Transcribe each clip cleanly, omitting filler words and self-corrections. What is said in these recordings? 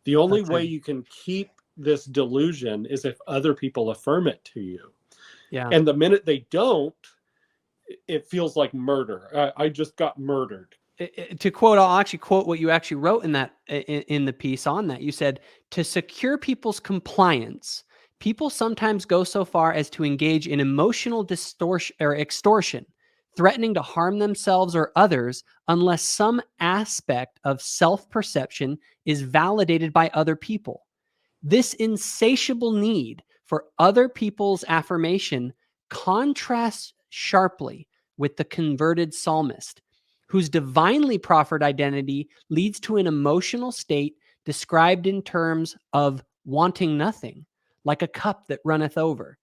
The only way you can keep this delusion is if other people affirm it to you. Yeah. And the minute they don't, it feels like murder. I just got murdered. To quote, I'll actually quote what you actually wrote in that in the piece on that. You said, to secure people's compliance, people sometimes go so far as to engage in emotional distortion or extortion, threatening to harm themselves or others unless some aspect of self-perception is validated by other people. This insatiable need for other people's affirmation contrasts sharply with the converted psalmist, whose divinely proffered identity leads to an emotional state described in terms of wanting nothing, like a cup that runneth over.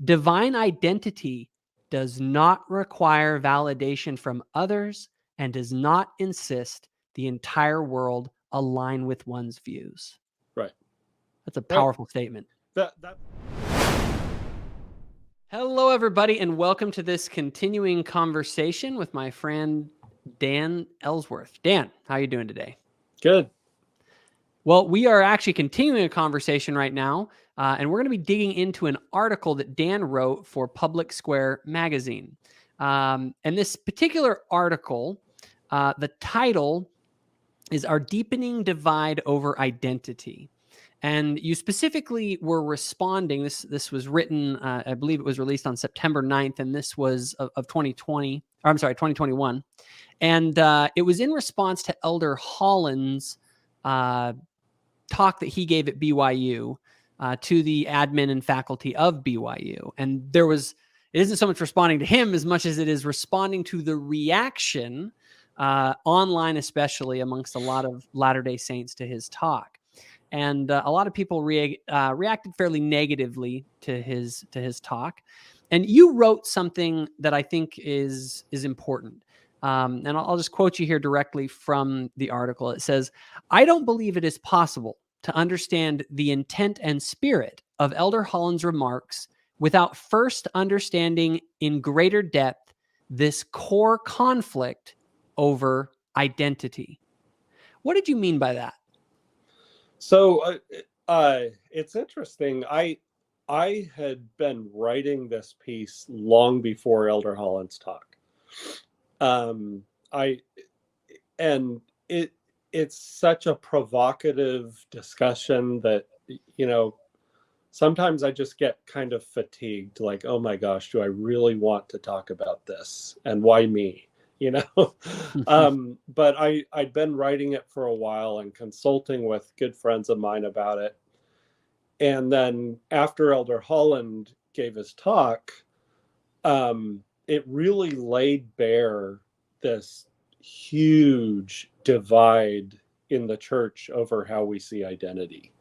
Divine identity does not require validation from others and does not insist the entire world align with one's views. Right. That's a powerful statement. That. Hello, everybody, and welcome to this continuing conversation with my friend Dan Ellsworth. Dan, how are you doing today? Good. Well, we are actually continuing a conversation right now, and we're going to be digging into an article that Dan wrote for Public Square magazine. And this particular article, the title is Our Deepening Divide Over Identity. And you specifically were responding. This was written, I believe it was released on September 9th, and this was of 2020. Or I'm sorry, 2021. And it was in response to Elder Holland's talk that he gave at BYU to the admin and faculty of BYU. And it isn't so much responding to him as much as it is responding to the reaction online, especially amongst a lot of Latter-day Saints to his talk. And a lot of people reacted fairly negatively to his talk. And you wrote something that I think is important. And I'll just quote you here directly from the article. It says, "I don't believe it is possible to understand the intent and spirit of Elder Holland's remarks without first understanding in greater depth this core conflict over identity." What did you mean by that? So it's interesting. I had been writing this piece long before Elder Holland's talk. It's such a provocative discussion that, sometimes I just get kind of fatigued, like, oh my gosh, do I really want to talk about this? And why me? But I'd been writing it for a while and consulting with good friends of mine about it. And then after Elder Holland gave his talk, it really laid bare this huge divide in the church over how we see identity,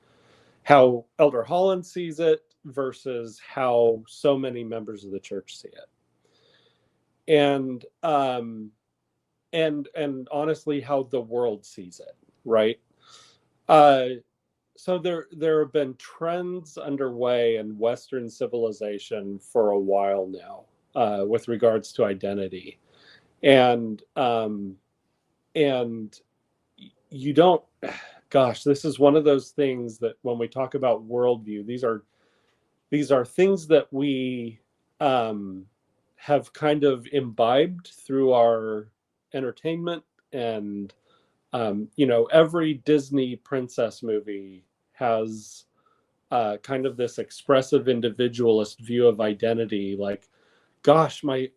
how Elder Holland sees it versus how so many members of the church see it. And honestly, how the world sees it, right? So there have been trends underway in Western civilization for a while now, with regards to identity, and you don't. Gosh, this is one of those things that when we talk about worldview, these are things that we have kind of imbibed through our entertainment. And every Disney princess movie has kind of this expressive individualist view of identity, like, gosh, my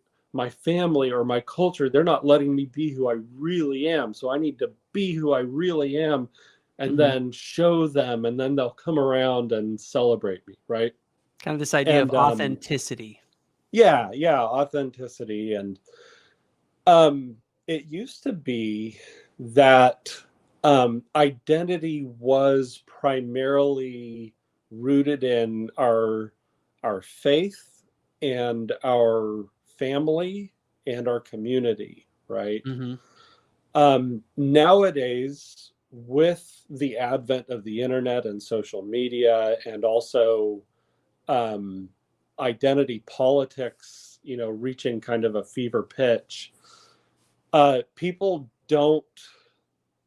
family or my culture, they're not letting me be who I really am, so I need to be who I really am, and then show them, and then they'll come around and celebrate me, right? Kind of this idea of authenticity. Yeah, authenticity. And it used to be that identity was primarily rooted in our faith and our family and our community, right? Nowadays, with the advent of the internet and social media, and also identity politics, reaching kind of a fever pitch, people don't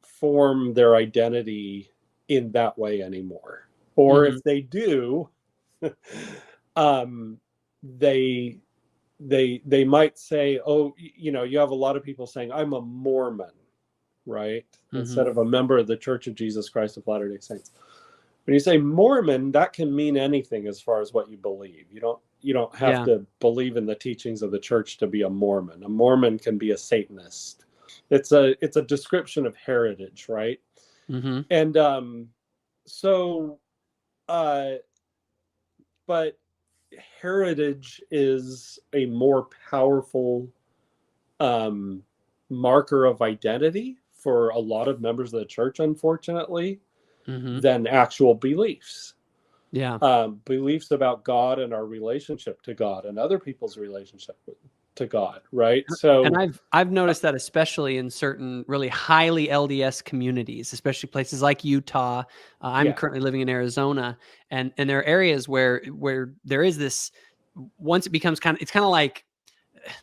form their identity in that way anymore. Or if they do, they might say, oh, you know, you have a lot of people saying, I'm a Mormon, right? Instead of a member of the Church of Jesus Christ of Latter-day Saints. When you say Mormon, that can mean anything as far as what you believe. You don't have to believe in the teachings of the church to be a Mormon. A Mormon can be a Satanist. It's a description of heritage, right? And but heritage is a more powerful marker of identity for a lot of members of the church, unfortunately, than actual beliefs. Beliefs about God and our relationship to God and other people's relationship to God, right? So, and I've noticed that especially in certain really highly LDS communities, especially places like Utah. I'm currently living in Arizona, and there are areas where there is this. Once it becomes it's kind of like,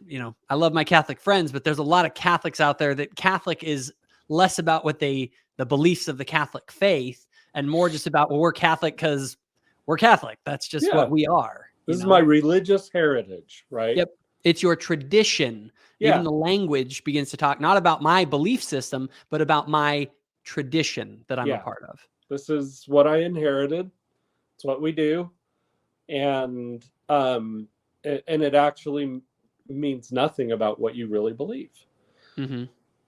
you know, I love my Catholic friends, but there's a lot of Catholics out there that Catholic is less about what the beliefs of the Catholic faith and more just about, well, we're Catholic because we're Catholic. That's just what we are. This is my religious heritage, right? Yep. It's your tradition. Even the language begins to talk not about my belief system, but about my tradition that I'm a part of. This is what I inherited. It's what we do. And it actually means nothing about what you really believe.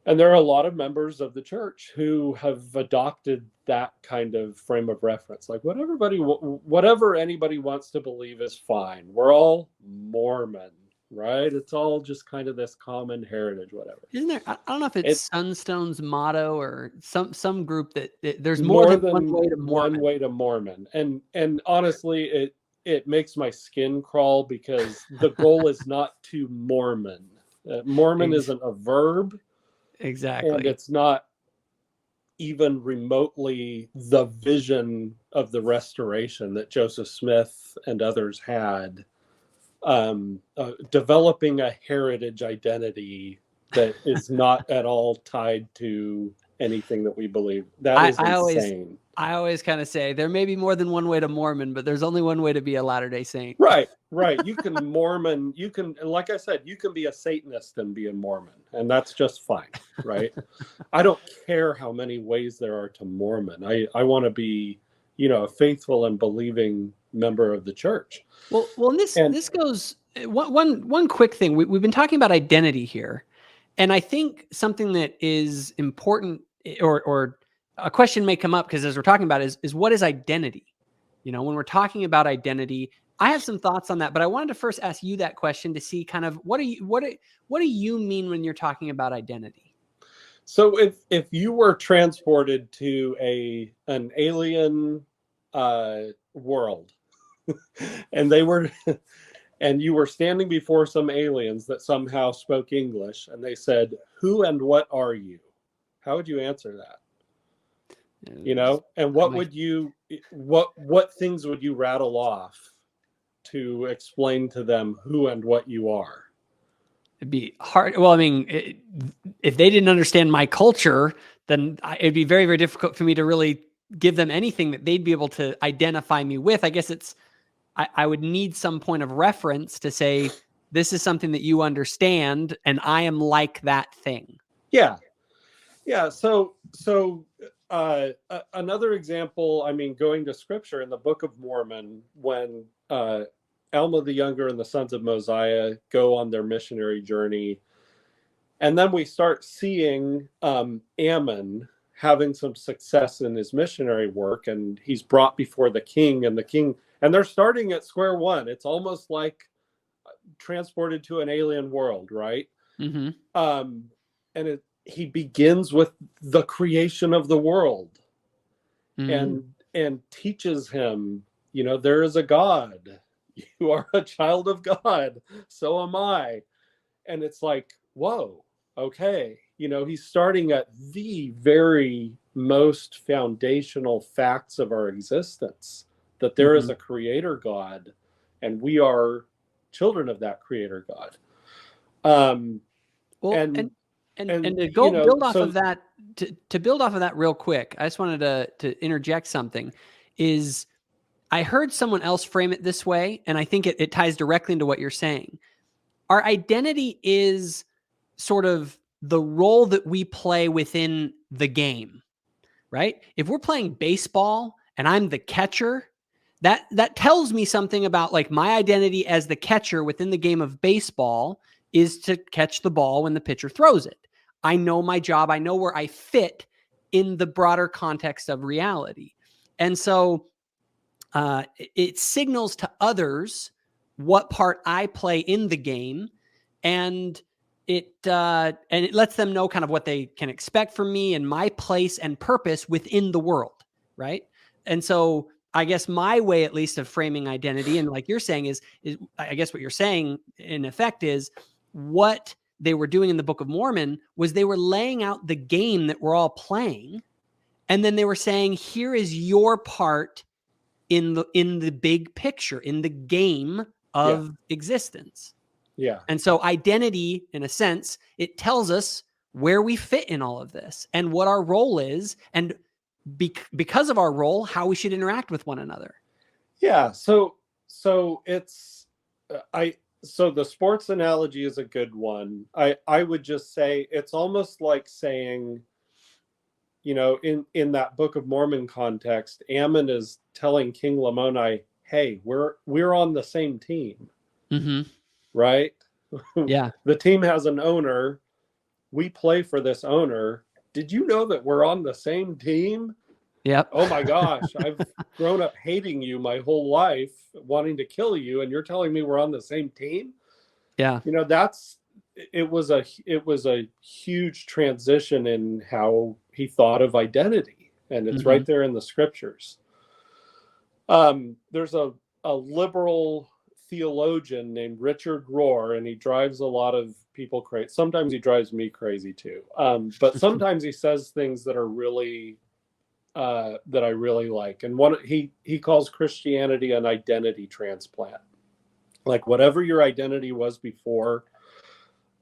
And there are a lot of members of the church who have adopted that kind of frame of reference. Like whatever anybody wants to believe is fine. We're all Mormon, right? It's all just kind of this common heritage, whatever. Isn't there? I don't know if it's Sunstone's motto or some group that there's more than one way to Mormon. One way to Mormon. And honestly, it makes my skin crawl because the goal is not to Mormon. Mormon isn't a verb. Exactly. And it's not even remotely the vision of the restoration that Joseph Smith and others had, developing a heritage identity that is not at all tied to anything that we believe. That is insane. I always kind of say there may be more than one way to Mormon, but there's only one way to be a Latter-day Saint. Right. You can Mormon, like I said, you can be a Satanist and be a Mormon, and that's just fine, right? I don't care how many ways there are to Mormon. I want to be, you know, a faithful and believing member of the church. Well, and this goes one quick thing. We've been talking about identity here, and I think something that is important, or a question may come up because as we're talking about is what is identity? You know, when we're talking about identity, I have some thoughts on that, but I wanted to first ask you that question to see kind of what do you mean when you're talking about identity? So if you were transported to an alien world and you were standing before some aliens that somehow spoke English and they said, "Who and what are you?" How would you answer that? You know, and what things would you rattle off to explain to them who and what you are? It'd be hard. Well, I mean, if they didn't understand my culture, then it'd be very, very difficult for me to really give them anything that they'd be able to identify me with. I guess I would need some point of reference to say, this is something that you understand, and I am like that thing. Yeah. So another example, I mean, going to scripture in the Book of Mormon, when Alma the Younger and the sons of Mosiah go on their missionary journey, and then we start seeing Ammon having some success in his missionary work, and he's brought before the king, and they're starting at square one. It's almost like transported to an alien world, right? And he begins with the creation of the world, and teaches him, you know, there is a God. You are a child of God. So am I. And it's like, whoa, okay. You know, he's starting at the very most foundational facts of our existence, that there is a creator God, and we are children of that creator God. And to you go know, build off so of that, to build off of that real quick, I just wanted to interject something. Is I heard someone else frame it this way, and I think it ties directly into what you're saying. Our identity is sort of the role that we play within the game, right? If we're playing baseball and I'm the catcher, that tells me something about like my identity as the catcher within the game of baseball is to catch the ball when the pitcher throws it. I know my job. I know where I fit in the broader context of reality. And so it signals to others what part I play in the game, and it lets them know kind of what they can expect from me and my place and purpose within the world, right? And so I guess my way, at least, of framing identity, and like you're saying, is I guess what you're saying in effect is what they were doing in the Book of Mormon was they were laying out the game that we're all playing, and then they were saying, here is your part in the big picture, in the game of existence. yeah. And so identity, in a sense, it tells us where we fit in all of this and what our role is, and because of our role, how we should interact with one another. Yeah. So it's so the sports analogy is a good one. I would just say it's almost like saying, you know, in that Book of Mormon context, Ammon is telling King Lamoni, hey, we're on the same team. Mm-hmm. Right? Yeah. The team has an owner. We play for this owner. Did you know that we're on the same team? Yep. Oh my gosh, I've grown up hating you my whole life, wanting to kill you, and you're telling me we're on the same team? Yeah. You know, it was a huge transition in how he thought of identity, and it's right there in the scriptures. There's a liberal theologian named Richard Rohr, and he drives a lot of people crazy. Sometimes he drives me crazy too. But sometimes he says things that are really that I really like. And he calls Christianity an identity transplant. Like whatever your identity was before,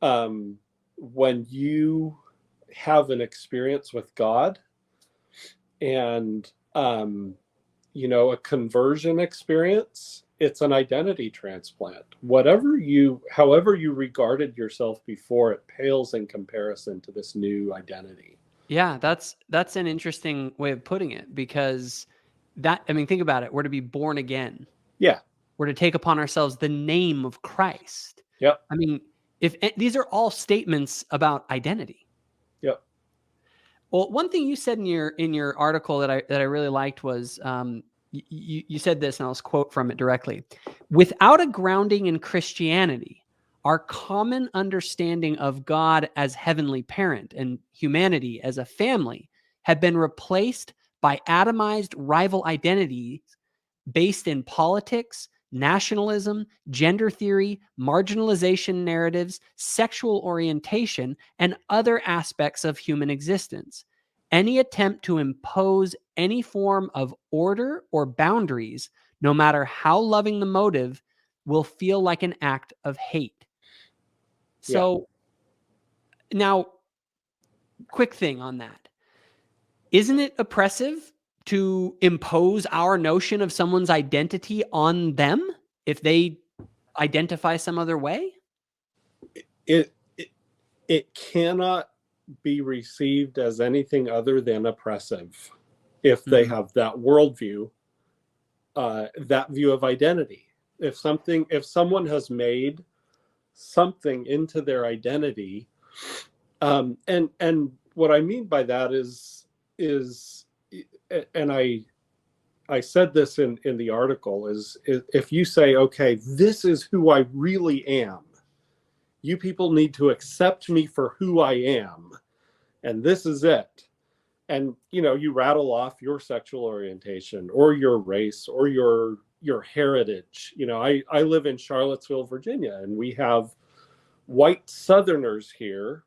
when you have an experience with God and you know, a conversion experience, it's an identity transplant. However you regarded yourself before, it pales in comparison to this new identity. Yeah, that's an interesting way of putting it, because think about it. We're to be born again. Yeah. We're to take upon ourselves the name of Christ. Yep. I mean, if these are all statements about identity. Yep. Well, one thing you said in your article that I really liked was you said this, and I'll just quote from it directly. Without a grounding in Christianity, our common understanding of God as heavenly parent and humanity as a family have been replaced by atomized rival identities based in politics, nationalism, gender theory, marginalization narratives, sexual orientation, and other aspects of human existence. Any attempt to impose any form of order or boundaries, no matter how loving the motive, will feel like an act of hate. So now, quick thing on that. Isn't it oppressive to impose our notion of someone's identity on them if they identify some other way? It cannot be received as anything other than oppressive if they have that worldview, that view of identity. If someone has made something into their identity, and what I mean by that is, and I said this in the article, is if you say, okay, this is who I really am, you people need to accept me for who I am, and this is it. And you know, you rattle off your sexual orientation or your race or your heritage. You know, I live in Charlottesville, Virginia, and we have white Southerners here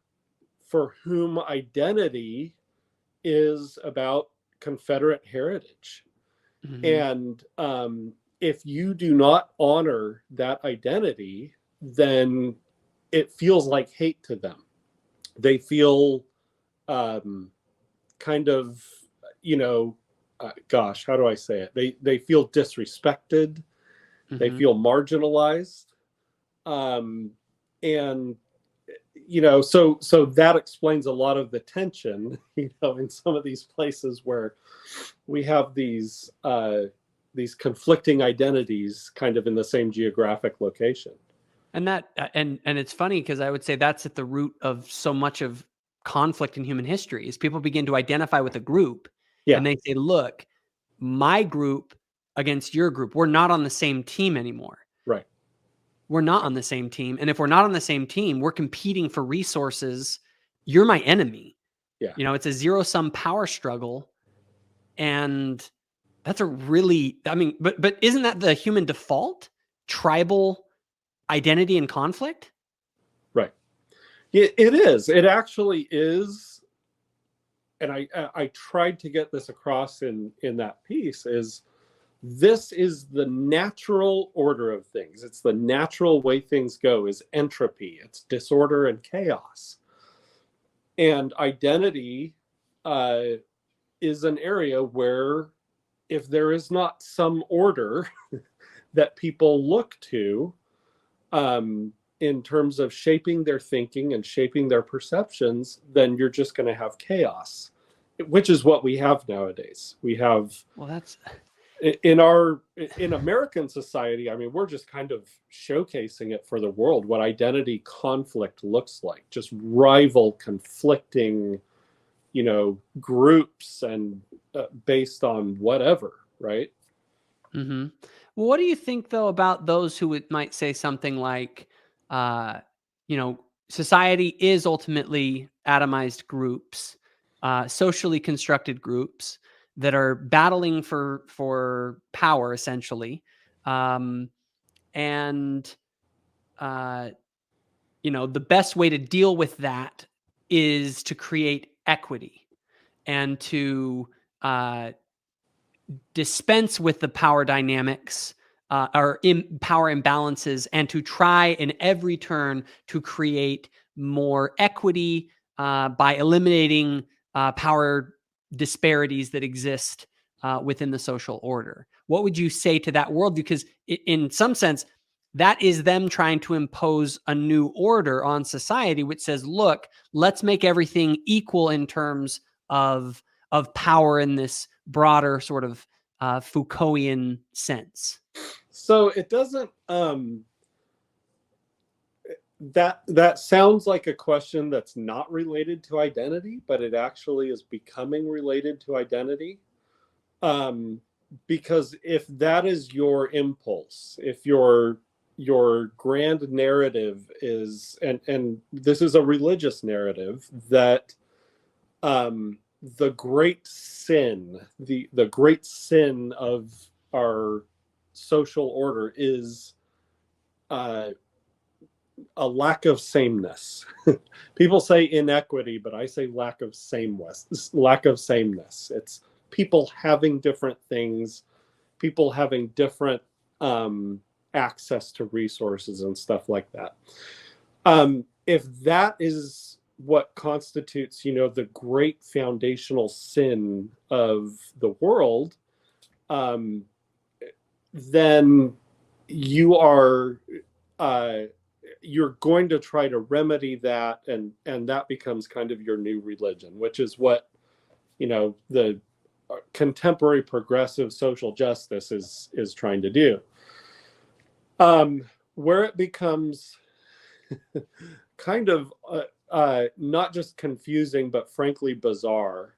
for whom identity is about Confederate heritage. And if you do not honor that identity, then it feels like hate to them. They feel kind of, gosh, how do I say it? They feel disrespected. They feel marginalized. And so that explains a lot of the tension, in some of these places where we have these conflicting identities kind of in the same geographic location. And that and it's funny because I would say that's at the root of so much of conflict in human history is people begin to identify with a group Yeah. and they say, look, my group against your group, we're not on the same team anymore. Right. We're not on the same team. And if we're not on the same team, we're competing for resources. You're my enemy. Yeah. It's a zero-sum power struggle. And that's a really, but isn't that the human default? Tribal identity and conflict? Right. It is. It actually is. And I tried to get this across in that piece is this is the natural order of things. It's the natural way things go is entropy. It's disorder and chaos. And identity is an area where if there is not some order that people look to in terms of shaping their thinking and shaping their perceptions, then you're just going to have chaos, which is what we have nowadays. We have, well, that's in American society, we're just kind of showcasing it for the world, what identity conflict looks like, just rival conflicting, groups and based on whatever, right? Well, what do you think though about those who might say something like, society is ultimately atomized groups, socially constructed groups that are battling for power, essentially, and the best way to deal with that is to create equity and to dispense with the power dynamics or power imbalances and to try in every turn to create more equity by eliminating power disparities that exist within the social order. What would you say to that world? Because in some sense, that is them trying to impose a new order on society, which says, look, let's make everything equal in terms of power in this broader sort of Foucaultian sense. So it doesn't that sounds like a question that's not related to identity, but it actually is becoming related to identity. Because if that is your impulse, if your grand narrative is, and this is a religious narrative, that the great sin, the great sin of our social order is a lack of sameness. People say inequity, but I say lack of sameness. It's people having different things, people having different access to resources and stuff like that. If that is what constitutes, the great foundational sin of the world, then you are you're going to try to remedy that, and that becomes kind of your new religion, which is what the contemporary progressive social justice is trying to do. Where it becomes kind of not just confusing, but frankly bizarre,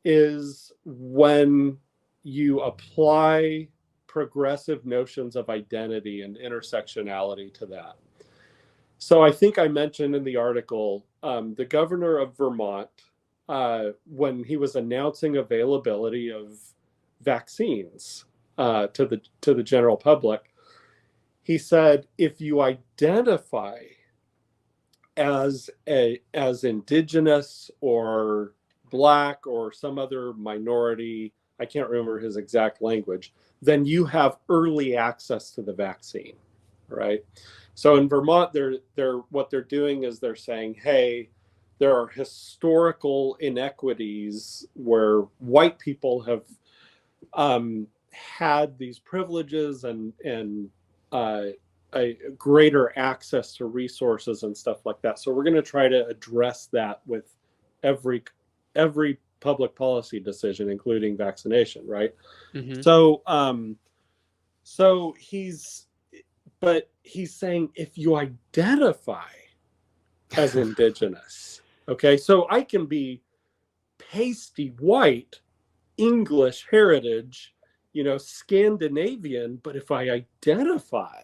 is when you apply progressive notions of identity and intersectionality to that. So I think I mentioned in the article, the governor of Vermont, when he was announcing availability of vaccines to the general public, he said, if you identify as indigenous or Black or some other minority, I can't remember his exact language, then you have early access to the vaccine, right? So in Vermont, they're what they're doing is they're saying, hey, there are historical inequities where white people have had these privileges and a greater access to resources and stuff like that. So we're going to try to address that with every public policy decision, including vaccination, right? Mm-hmm. So he's saying if you identify as indigenous, okay, so I can be pasty white, English heritage, Scandinavian, but if I identify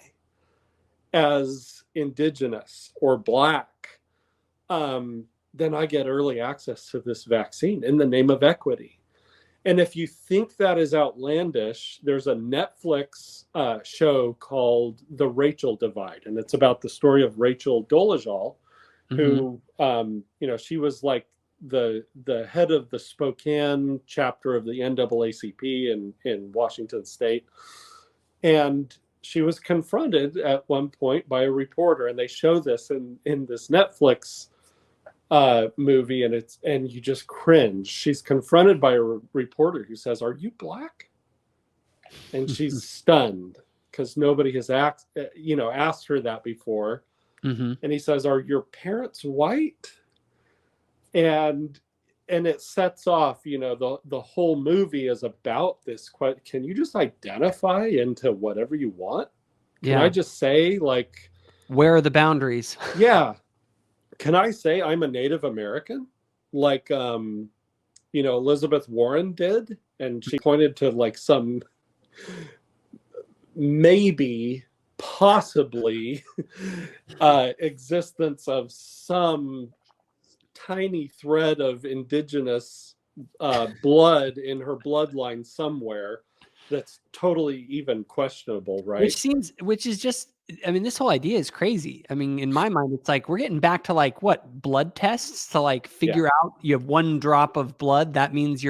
as indigenous or black, then I get early access to this vaccine in the name of equity. And if you think that is outlandish, there's a Netflix show called The Rachel Divide, and it's about the story of Rachel Dolezal, who, she was like the head of the Spokane chapter of the NAACP in Washington State. And she was confronted at one point by a reporter, and they show this in this Netflix movie, and you just cringe. She's confronted by a reporter who says, "Are you black?" And she's stunned because nobody has asked her that before. Mm-hmm. And he says, "Are your parents white?" And it sets off, the whole movie is about this. Can you just identify into whatever you want? Can I just say, like, where are the boundaries? Yeah. Can I say I'm a Native American? Like, Elizabeth Warren did. And she pointed to like some maybe possibly existence of some tiny thread of indigenous blood in her bloodline somewhere that's totally even questionable, right? Which is just, I mean, this whole idea is crazy. I mean, in my mind, it's like we're getting back to like what, blood tests to like figure out you have one drop of blood. That means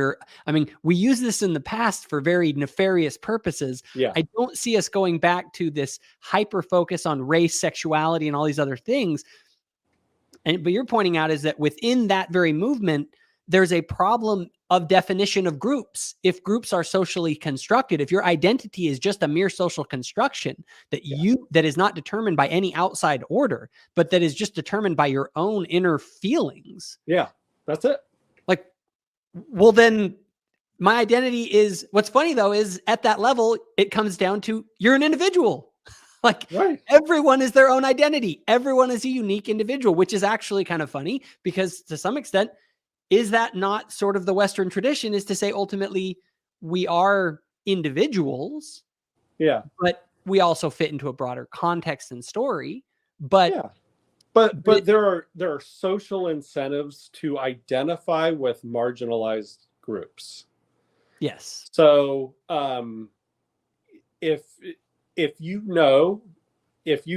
we use this in the past for very nefarious purposes. Yeah. I don't see us going back to this hyper focus on race, sexuality, and all these other things. But you're pointing out is that within that very movement, there's a problem of definition of groups. If groups are socially constructed, if your identity is just a mere social construction that is not determined by any outside order, but that is just determined by your own inner feelings. Yeah, that's it. Like, well, then my identity is, what's funny though, is at that level, it comes down to you're an individual. Like, everyone is their own identity. Everyone is a unique individual, which is actually kind of funny because to some extent, is that not sort of the Western tradition, is to say ultimately we are individuals, but we also fit into a broader context and story. But there are social incentives to identify with marginalized groups. Yes. So if you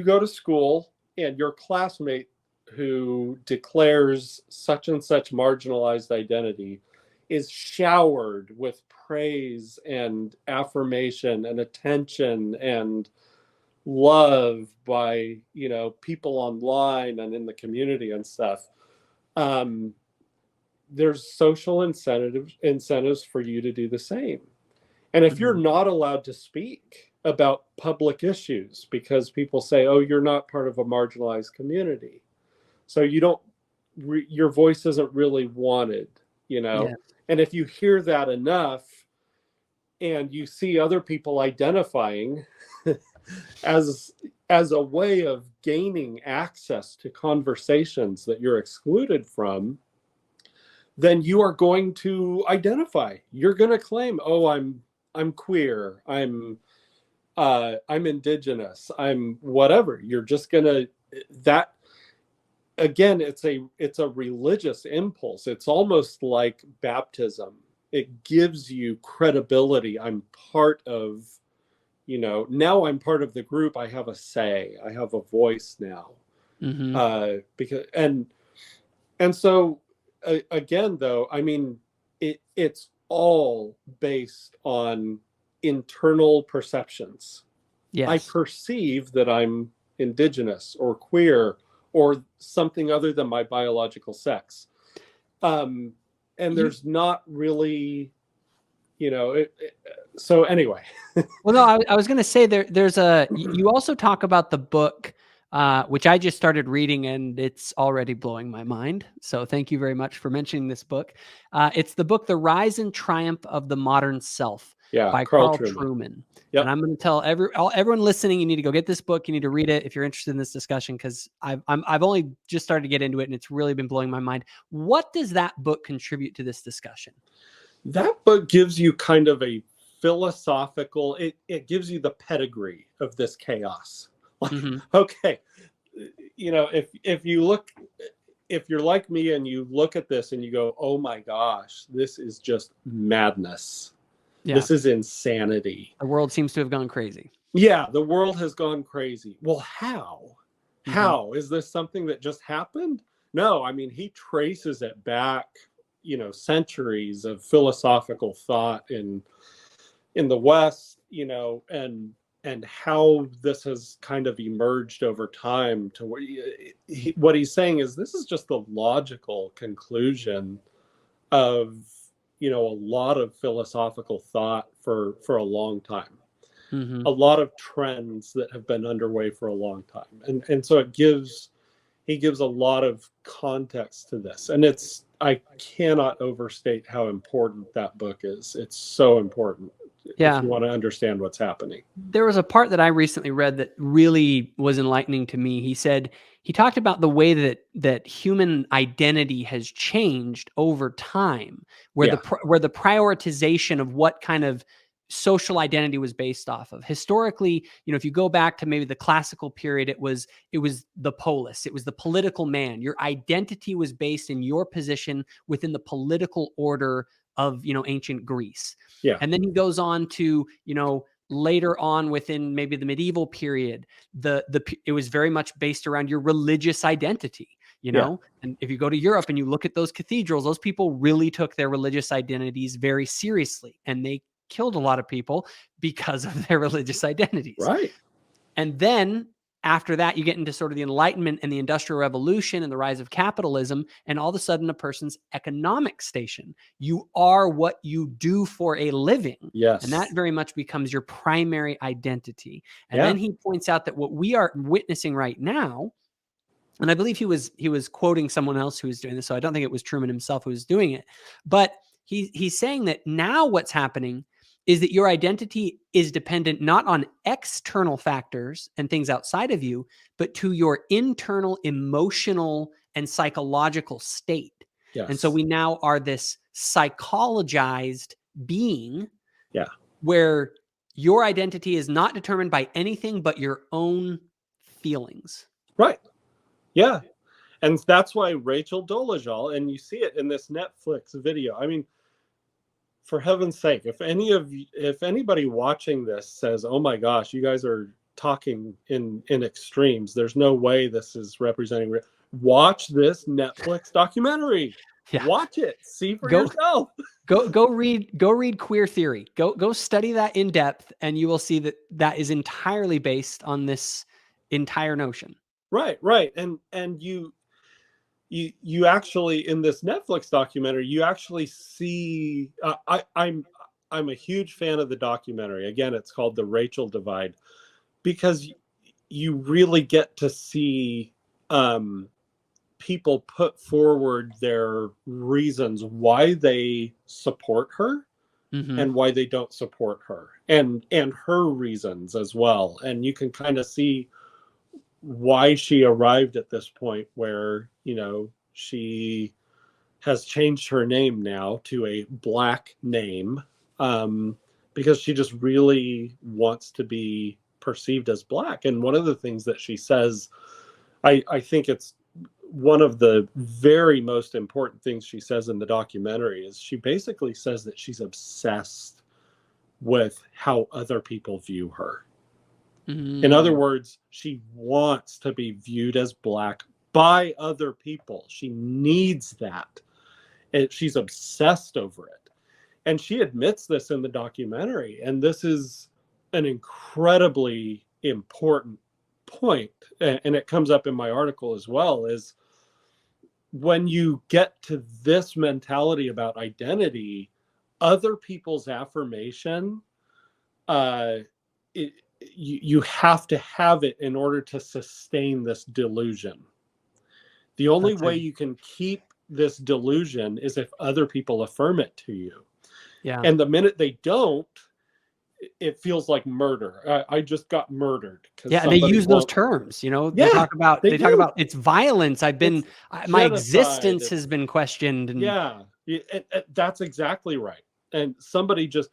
go to school and your classmate who declares such and such marginalized identity is showered with praise and affirmation and attention and love by, people online and in the community and stuff, there's social incentives for you to do the same. And if you're not allowed to speak about public issues because people say, "Oh, you're not part of a marginalized community, so you don't, your voice isn't really wanted," And if you hear that enough and you see other people identifying as a way of gaining access to conversations that you're excluded from, then you are going to identify. You're going to claim, "Oh, I'm queer, I'm indigenous, I'm whatever." You're just gonna, that again, it's a religious impulse. It's almost like baptism. It gives you credibility. I'm part of, now I'm part of the group. I have a say. I have a voice now. Because and so again, though, I mean, it's all based on internal perceptions. Yes. I perceive that I'm indigenous or queer or something other than my biological sex. And there's not really, so anyway. Well, no, I was going to say there's you also talk about the book, which I just started reading, and it's already blowing my mind. So thank you very much for mentioning this book. It's the book, The Rise and Triumph of the Modern Self, by Carl Trueman. Yep. And I'm going to tell everyone listening, you need to go get this book. You need to read it if you're interested in this discussion, because I've only just started to get into it, and it's really been blowing my mind. What does that book contribute to this discussion? That book gives you kind of a philosophical, it gives you the pedigree of this chaos. Like, okay, if you're like me and you look at this and you go, oh my gosh, this is just madness. Yeah. This is insanity. The world seems to have gone crazy. Yeah, the world has gone crazy. Well, how? How? Is this something that just happened? No, I mean, he traces it back, centuries of philosophical thought in the West, and how this has kind of emerged over time to what he's saying is this is just the logical conclusion of, a lot of philosophical thought for a long time, a lot of trends that have been underway for a long time. And so he gives a lot of context to this. And I cannot overstate how important that book is. It's so important. Yeah. If you want to understand what's happening. There was a part that I recently read that really was enlightening to me. He talked about the way that human identity has changed over time, where the prioritization of what kind of social identity was based off of. Historically, if you go back to maybe the classical period, it was the polis, it was the political man. Your identity was based in your position within the political order of, ancient Greece. Yeah. And then he goes on to, later on within maybe the medieval period, it was very much based around your religious identity, Yeah. And if you go to Europe and you look at those cathedrals, those people really took their religious identities very seriously, and they killed a lot of people because of their religious identities. Right. And then after that, you get into sort of the Enlightenment and the Industrial Revolution and the rise of capitalism, and all of a sudden a person's economic station. You are what you do for a living. Yes. And that very much becomes your primary identity. And then he points out that what we are witnessing right now, and I believe he was quoting someone else who was doing this, so I don't think it was Truman himself who was doing it, but he's saying that now what's happening is that your identity is dependent not on external factors and things outside of you, but to your internal emotional and psychological state. Yes. And so we now are this psychologized being, where your identity is not determined by anything but your own feelings. Right. Yeah. And that's why Rachel Dolezal, and you see it in this Netflix video. I mean, for heaven's sake, if anybody watching this says, oh my gosh, you guys are talking in extremes, there's no way this is representing, watch this Netflix documentary. Yeah. Watch it. See for yourself. Go read Queer Theory. Go study that in depth, and you will see that is entirely based on this entire notion. Right. And you actually, in this Netflix documentary, you actually see, I'm a huge fan of the documentary. Again, it's called The Rachel Divide, because you really get to see people put forward their reasons why they support her and why they don't support her, and her reasons as well. And you can kind of see why she arrived at this point where, she has changed her name now to a Black name, because she just really wants to be perceived as Black. And one of the things that she says, I think it's one of the very most important things she says in the documentary, is she basically says that she's obsessed with how other people view her. In other words, she wants to be viewed as Black by other people. She needs that. And she's obsessed over it. And she admits this in the documentary. And this is an incredibly important point, and it comes up in my article as well, is when you get to this mentality about identity, other people's affirmation, you have to have it in order to sustain this delusion. The only way you can keep this delusion is if other people affirm it to you. Yeah. And the minute they don't, it feels like murder. I just got murdered. Yeah, they use those terms, you know. Yeah, they talk about it's violence. My existence has been questioned. And yeah, that's exactly right. And somebody just,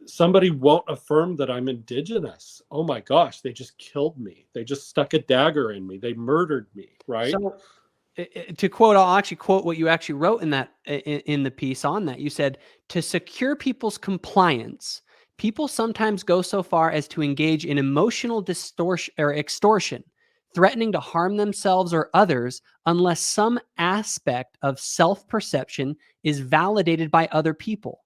somebody won't affirm that I'm indigenous. Oh my gosh, they just killed me. They just stuck a dagger in me. They murdered me, right? So to quote, I'll actually quote what you actually wrote in that in the piece on that. You said, to secure people's compliance, people sometimes go so far as to engage in emotional distortion or extortion, threatening to harm themselves or others unless some aspect of self-perception is validated by other people.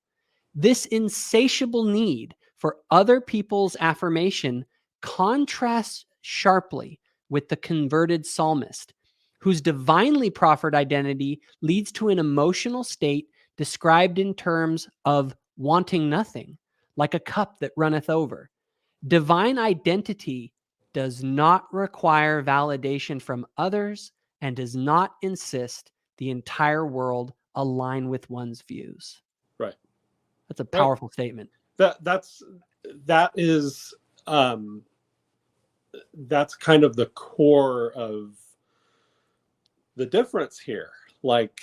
This insatiable need for other people's affirmation contrasts sharply with the converted psalmist, whose divinely proffered identity leads to an emotional state described in terms of wanting nothing, like a cup that runneth over. Divine identity does not require validation from others and does not insist the entire world align with one's views. Right. That's a powerful statement. That's kind of the core of the difference here. Like,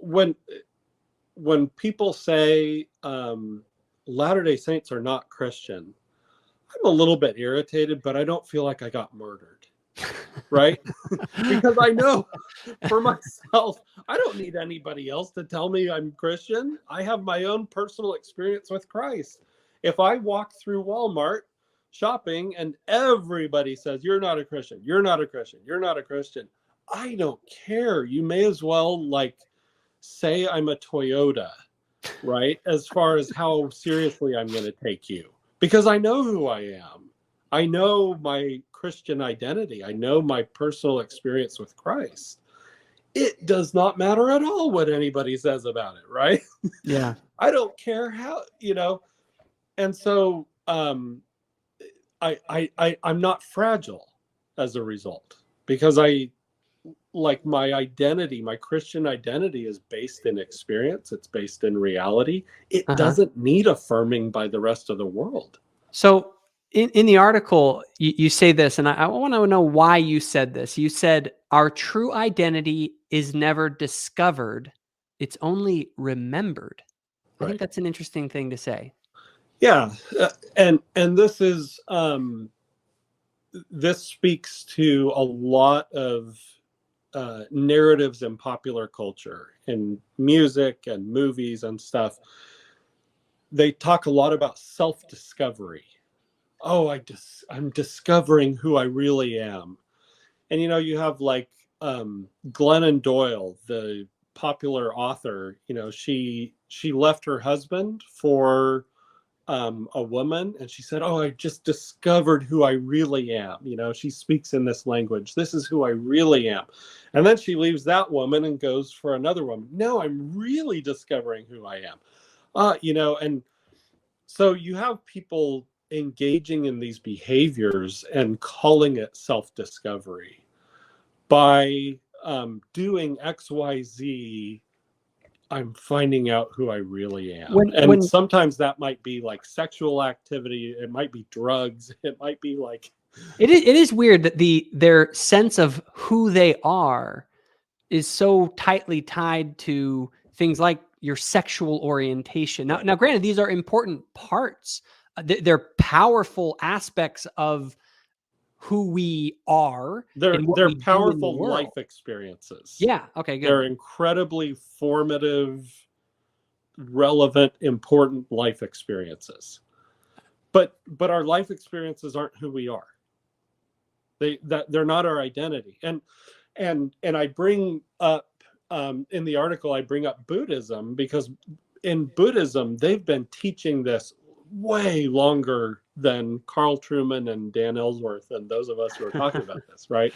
when people say Latter-day Saints are not Christian, I'm a little bit irritated, but I don't feel like I got murdered, right? Because I know for myself, I don't need anybody else to tell me I'm Christian. I have my own personal experience with Christ. If I walk through Walmart shopping and everybody says, you're not a Christian, you're not a Christian, you're not a Christian, I don't care. You may as well say I'm a Toyota, right? As far as how seriously I'm going to take you, because I know who I am. I know my Christian identity. I know my personal experience with Christ. It does not matter at all what anybody says about it, right? Yeah. I don't care how, and so I'm not fragile as a result, because my identity, my Christian identity is based in experience. It's based in reality. It doesn't need affirming by the rest of the world. So in the article, you say this, and I want to know why you said this. You said, our true identity is never discovered. It's only remembered. I think that's an interesting thing to say. Yeah. And this is, this speaks to a lot of narratives in popular culture, in music and movies and stuff. They talk a lot about self-discovery. Oh, I'm discovering who I really am. And you have Glennon Doyle, the popular author. She left her husband for a woman, and she said, oh, I just discovered who I really am. She speaks in this language. This is who I really am. And then she leaves that woman and goes for another woman. No, I'm really discovering who I am. And so you have people engaging in these behaviors and calling it self-discovery by doing XYZ. I'm finding out who I really am. Sometimes that might be like sexual activity. It might be drugs. It might be like... It is weird that their sense of who they are is so tightly tied to things like your sexual orientation. Now, granted, these are important parts. They're powerful aspects of who we are. They're powerful life experiences. Yeah. Okay, good. They're incredibly formative, relevant, important life experiences. But our life experiences aren't who we are. They're not our identity. And I bring up in the article, I bring up Buddhism, because in Buddhism, they've been teaching this way longer than Carl Truman and Dan Ellsworth and those of us who are talking about this, right?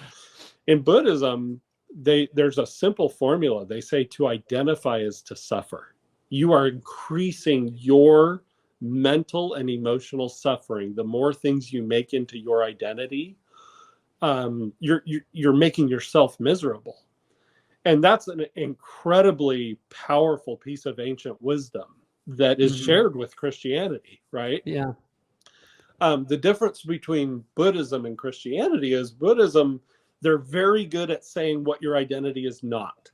In Buddhism, there's a simple formula. They say to identify is to suffer. You are increasing your mental and emotional suffering. The more things you make into your identity, you're making yourself miserable. And that's an incredibly powerful piece of ancient wisdom that is shared with Christianity, right? Yeah. The difference between Buddhism and Christianity is Buddhism, they're very good at saying what your identity is not.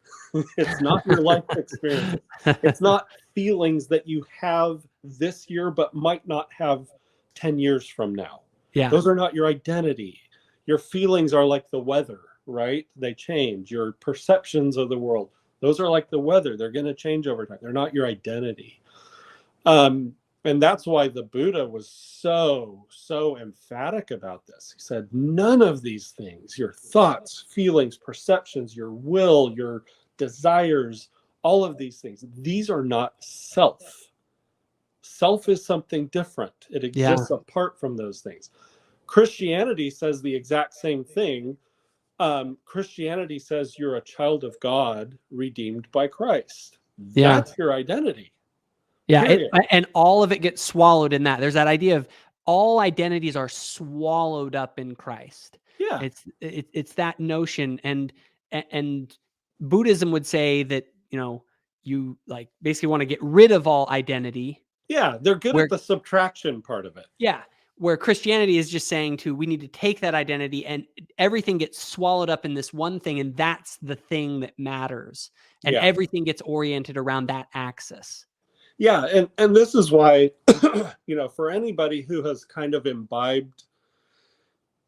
It's not your life experience. It's not feelings that you have this year but might not have 10 years from now. Yeah. Those are not your identity. Your feelings are like the weather, right? They change. Your perceptions of the world, those are like the weather. They're going to change over time. They're not your identity. And that's why the Buddha was so emphatic about this. He said, none of these things, your thoughts, feelings, perceptions, your will, your desires, all of these things, these are not self. Self is something different. It exists apart from those things. Christianity says the exact same thing. Christianity says you're a child of God redeemed by Christ. That's your identity. Yeah, and all of it gets swallowed in that. There's that idea of all identities are swallowed up in Christ. Yeah, it's that notion, and Buddhism would say that you like basically want to get rid of all identity. Yeah, they're good at the subtraction part of it. Yeah, where Christianity is just saying we need to take that identity and everything gets swallowed up in this one thing, and that's the thing that matters, and everything gets oriented around that axis. Yeah, and this is why, for anybody who has kind of imbibed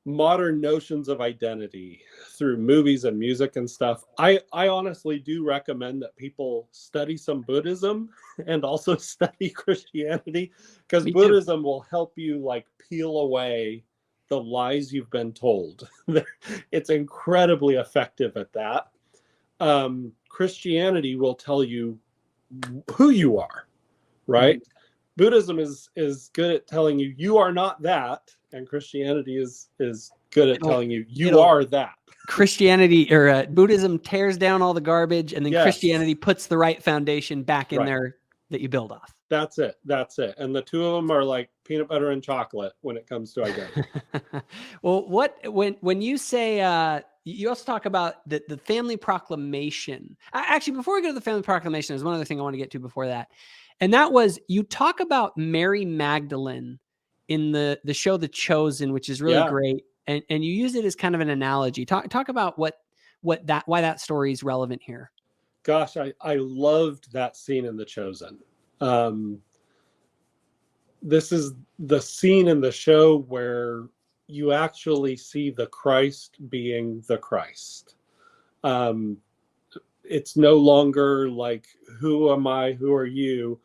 modern notions of identity through movies and music and stuff, I honestly do recommend that people study some Buddhism and also study Christianity, because Buddhism will help you like peel away the lies you've been told. It's incredibly effective at that. Christianity will tell you who you are. Right? Buddhism is good at telling you you are not that, and Christianity is good at telling you you are that. Christianity or Buddhism tears down all the garbage, and then Christianity puts the right foundation back in there that you build off. That's it. And the two of them are like peanut butter and chocolate when it comes to identity. Well, when you say you also talk about the family proclamation. Actually, before we go to the family proclamation, there's one other thing I want to get to before that. And that was, you talk about Mary Magdalene in the show The Chosen, which is really great. And you use it as kind of an analogy. Talk about why that story is relevant here. Gosh, I loved that scene in The Chosen. This is the scene in the show where you actually see the Christ being the Christ. It's no longer like, who am I? Who are you?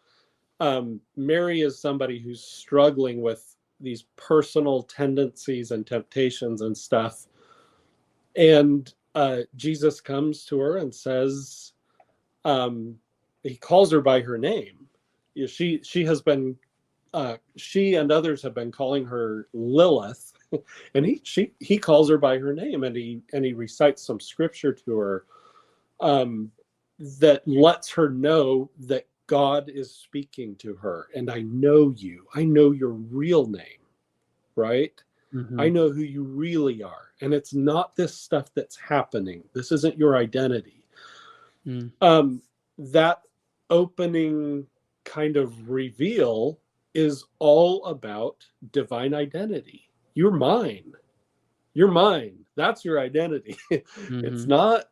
Mary is somebody who's struggling with these personal tendencies and temptations and stuff. And Jesus comes to her and says, he calls her by her name. She has been, she and others have been calling her Lilith, and he calls her by her name, and he recites some scripture to her that lets her know that God is speaking to her, and I know you. I know your real name, right? I know who you really are, and it's not this stuff that's happening. This isn't your identity. That opening kind of reveal is all about divine identity. You're mine. You're mine. That's your identity. It's not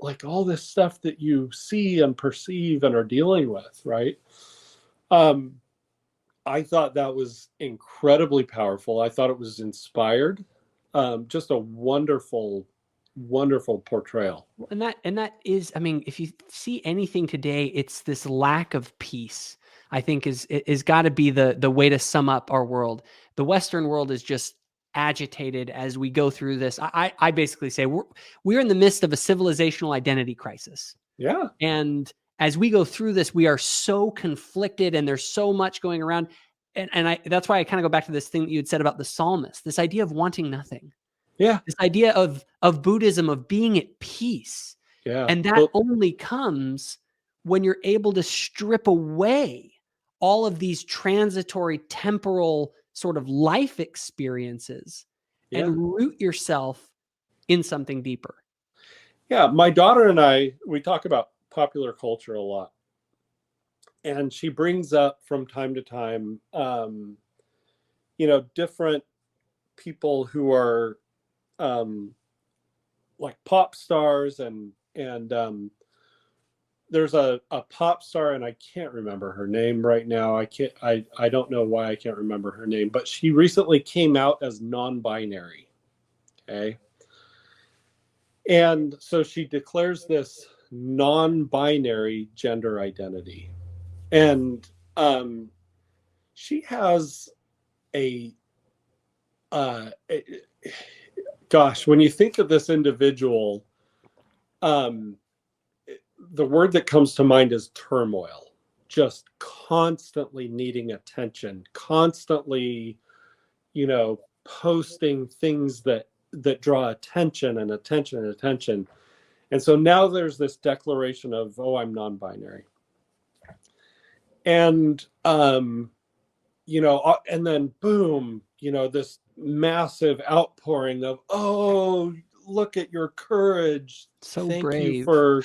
like all this stuff that you see and perceive and are dealing with, right? I thought that was incredibly powerful. I thought it was inspired. Just a wonderful portrayal. And that is, I mean, if you see anything today, it's this lack of peace, I think is got to be the way to sum up our world. The Western world is just agitated as we go through this. I basically say we're in the midst of a civilizational identity crisis. Yeah. And as we go through this, we are so conflicted, and there's so much going around. and that's why I kind of go back to this thing that you had said about the psalmist, this idea of wanting nothing. Yeah. This idea of Buddhism, of being at peace. Yeah. And that only comes when you're able to strip away all of these transitory, temporal sort of life experiences and root yourself in something deeper. Yeah. My daughter and I, we talk about popular culture a lot. And she brings up from time to time, different people who are like pop stars, and there's a pop star, and I can't remember her name right now. I don't know why I can't remember her name, but she recently came out as non-binary. Okay. And so she declares this non-binary gender identity. And she has gosh, when you think of this individual, the word that comes to mind is turmoil, just constantly needing attention, constantly, posting things that draw attention and attention and attention. And so now there's this declaration of, oh, I'm non-binary. And, and then boom, this massive outpouring of, oh, look at your courage. So Thank brave. you for,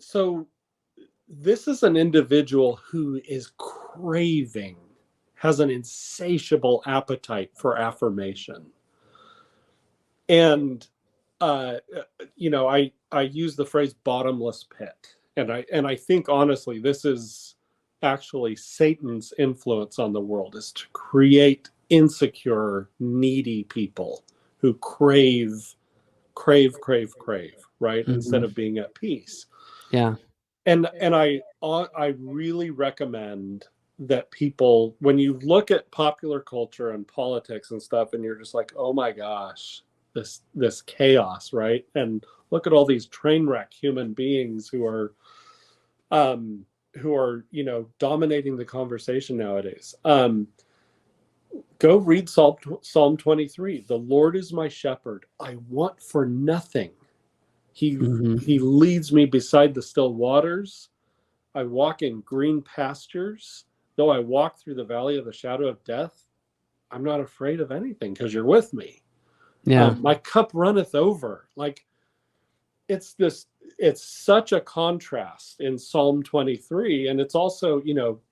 so this is an individual who is craving, has an insatiable appetite for affirmation. And, I use the phrase bottomless pit. And I think honestly, this is actually Satan's influence on the world, is to create insecure, needy people who crave, right? Mm-hmm. Instead of being at peace. Yeah. And I really recommend that people, when you look at popular culture and politics and stuff, and you're just like, oh my gosh, this chaos, right? And look at all these train wreck human beings who are dominating the conversation nowadays. Go read Psalm 23. The Lord is my shepherd. I want for nothing. He leads me beside the still waters. I walk in green pastures. Though I walk through the valley of the shadow of death, I'm not afraid of anything because you're with me. Yeah. My cup runneth over. Like, it's such a contrast in Psalm 23. And it's also,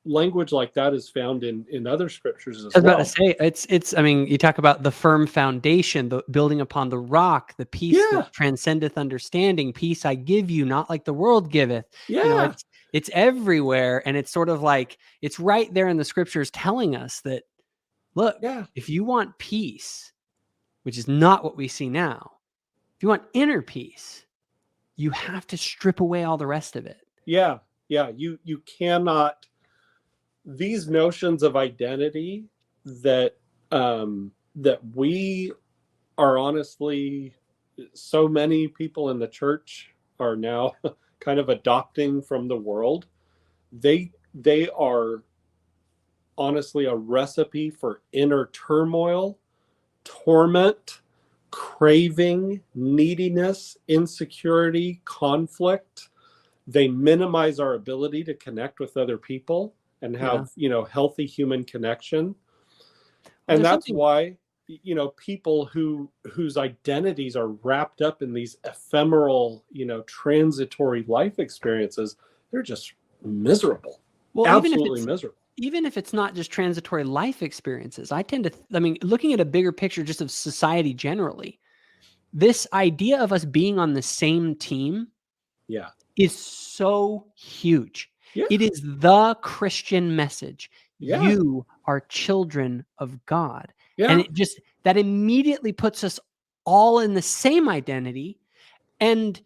language like that is found in other scriptures as well. I was about to say, it's, I mean, you talk about the firm foundation, the building upon the rock, the peace that transcendeth understanding, peace I give you, not like the world giveth. Yeah. It's everywhere. And it's sort of like, it's right there in the scriptures telling us that, look, if you want peace, which is not what we see now, if you want inner peace, you have to strip away all the rest of it. Yeah. Yeah. You cannot, these notions of identity that we are, honestly, so many people in the church are now kind of adopting from the world. They are honestly a recipe for inner turmoil, torment, craving, neediness, insecurity, conflict. They minimize our ability to connect with other people and have, healthy human connection. And that's why, people whose identities are wrapped up in these ephemeral, transitory life experiences, they're just miserable. Well, absolutely miserable. Even if it's not just transitory life experiences, I tend to, looking at a bigger picture just of society generally, this idea of us being on the same team is so huge. Yeah. It is the Christian message. Yeah. You are children of God. Yeah. And that immediately puts us all in the same identity and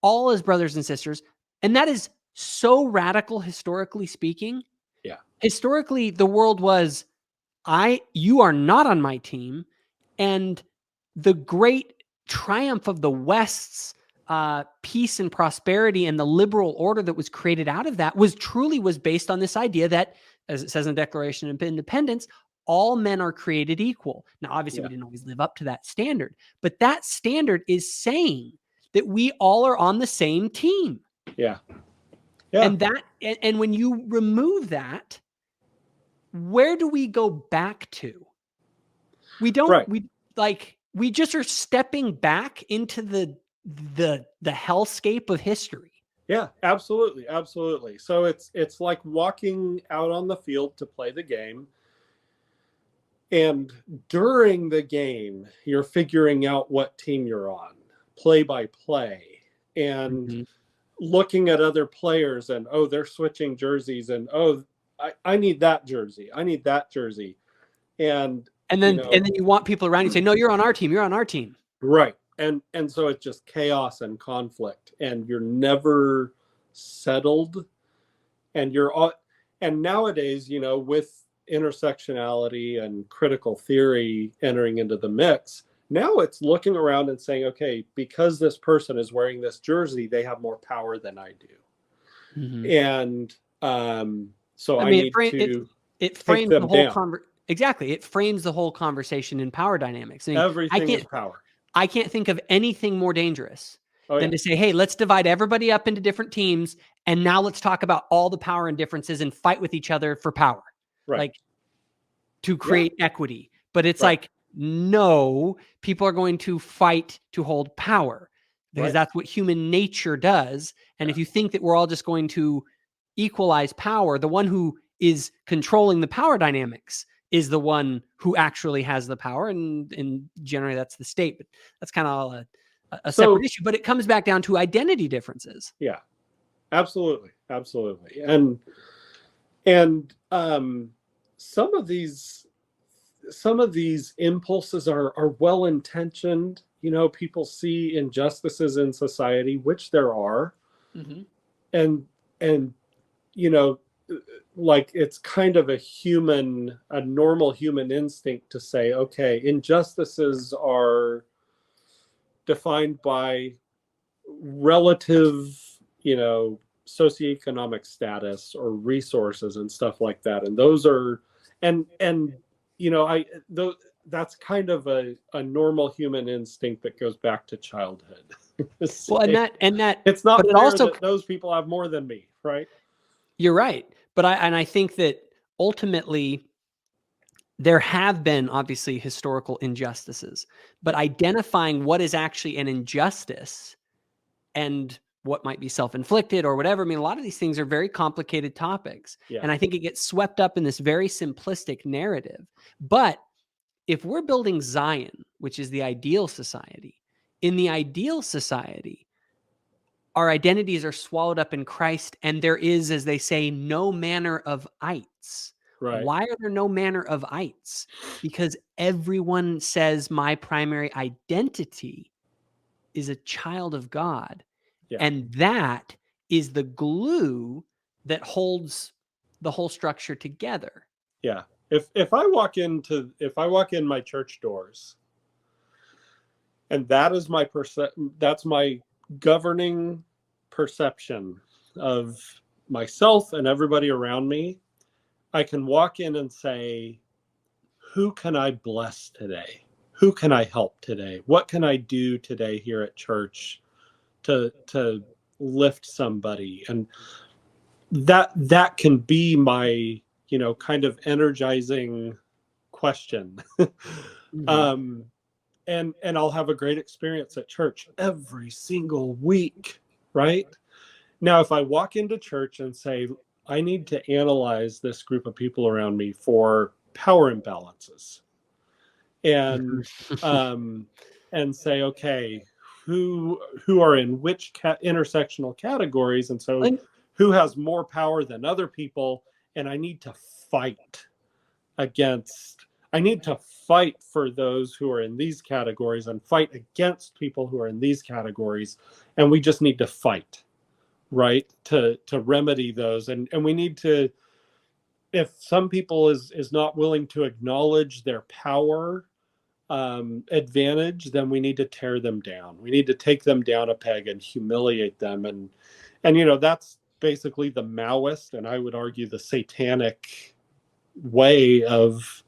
all as brothers and sisters. And that is so radical, historically speaking. Yeah. Historically, the world was, you are not on my team. And the great triumph of the West's peace and prosperity and the liberal order that was created out of that was based on this idea that, as it says in the Declaration of Independence, all men are created equal. Now, obviously, we didn't always live up to that standard, but that standard is saying that we all are on the same team. Yeah. Yeah. And when you remove that, where do we go back to? We don't, we just are stepping back into the hellscape of history. Yeah, absolutely. Absolutely. So it's like walking out on the field to play the game. And during the game, you're figuring out what team you're on, play by play, and looking at other players and, oh, they're switching jerseys, and, oh, I need that jersey. I need that jersey. And then you want people around you to say, no, you're on our team. You're on our team. Right. And so it's just chaos and conflict, and you're never settled. And and nowadays, with intersectionality and critical theory entering into the mix, now it's looking around and saying, okay, because this person is wearing this jersey, they have more power than I do. And so I need to it frames the whole exactly. It frames the whole conversation in power dynamics. Everything is power. I can't think of anything more dangerous than to say, hey, let's divide everybody up into different teams, and now let's talk about all the power and differences and fight with each other for power. Right. Like, to create equity. But it's like, no, people are going to fight to hold power, because that's what human nature does. And if you think that we're all just going to equalize power, the one who is controlling the power dynamics is the one who actually has the power. And generally that's the state, but that's kind of all a separate issue. But it comes back down to identity differences. Yeah, absolutely. Absolutely. And some of these impulses are well-intentioned. People see injustices in society, which there are. And like, it's kind of a normal human instinct to say, okay, injustices are defined by relative, socioeconomic status or resources and stuff like that. And those are, that's kind of a normal human instinct that goes back to childhood. Well, and that it's not fair also that those people have more than me, right? You're right. But I think that ultimately there have been obviously historical injustices, but identifying what is actually an injustice and what might be self-inflicted or whatever. I mean, a lot of these things are very complicated topics. And I think it gets swept up in this very simplistic narrative. But if we're building Zion, which is the ideal society, in the ideal society, our identities are swallowed up in Christ, and there is, as they say, no manner of ites. Right. Why are there no manner of ites? Because everyone says my primary identity is a child of God. And that is the glue that holds the whole structure together. Yeah. If I walk in my church doors, and that is that's my governing perception of myself and everybody around me, I can walk in and say, who can I bless today? Who can I help today? What can I do today here at church to lift somebody? And that can be my, kind of energizing question. And I'll have a great experience at church every single week, right? Now, if I walk into church and say, I need to analyze this group of people around me for power imbalances, and say, okay, who are in which intersectional categories, and so who has more power than other people, and I need to fight for those who are in these categories and fight against people who are in these categories. And we just need to fight, right? To remedy those. And we need to, if some people is not willing to acknowledge their power, advantage, then we need to tear them down. We need to take them down a peg and humiliate them. And that's basically the Maoist, and I would argue the Satanic way of,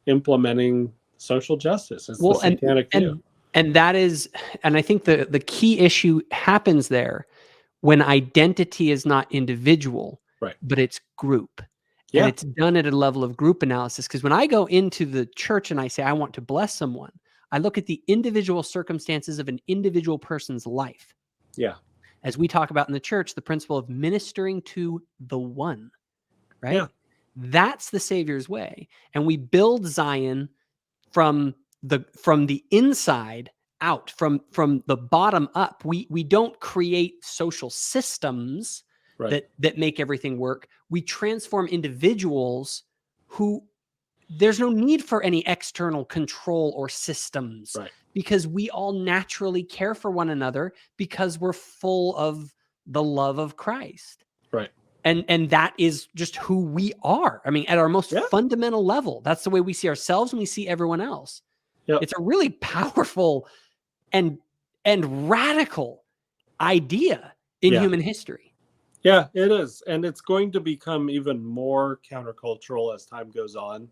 implementing social justice. It's the Well, Satanic view. and that is, and I think the key issue happens there when identity is not individual, Right. but it's group. Yeah. And it's done at a level of group analysis. Because when I go into the church and I say, I want to bless someone, I look at the individual circumstances of an individual person's life. Yeah. As we talk about in the church, the principle of ministering to the one, right? Yeah. That's the Savior's way. And we build Zion from the inside out, from the bottom up. We don't create social systems that make everything work. We transform individuals who there's no need for any external control or systems, because we all naturally care for one another because we're full of the love of Christ. Right. And that is just who we are. I mean, at our most fundamental level, that's the way we see ourselves and we see everyone else. Yep. It's a really powerful and radical idea in human history. Yeah, it is. And it's going to become even more countercultural as time goes on.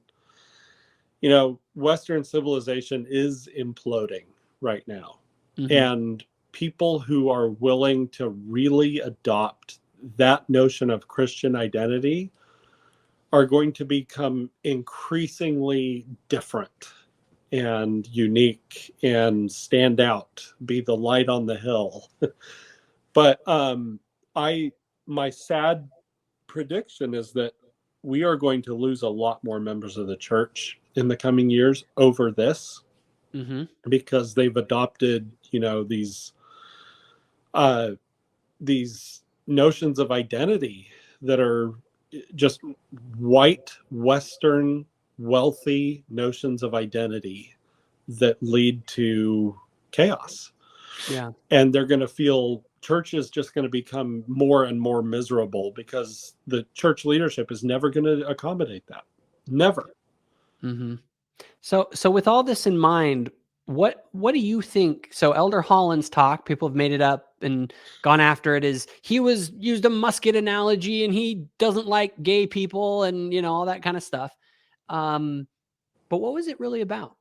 Western civilization is imploding right now. Mm-hmm. And people who are willing to really adopt that notion of Christian identity are going to become increasingly different and unique and stand out, be the light on the hill. But my sad prediction is that we are going to lose a lot more members of the church in the coming years over this, because they've adopted, these notions of identity that are just white, Western, wealthy notions of identity that lead to chaos. Yeah. And they're going to feel church is just going to become more and more miserable because the church leadership is never going to accommodate that. Never. Mm-hmm. So with all this in mind, what do you think? So Elder Holland's talk, people have made it up and gone after it, is he used a musket analogy and he doesn't like gay people and, all that kind of stuff. But what was it really about?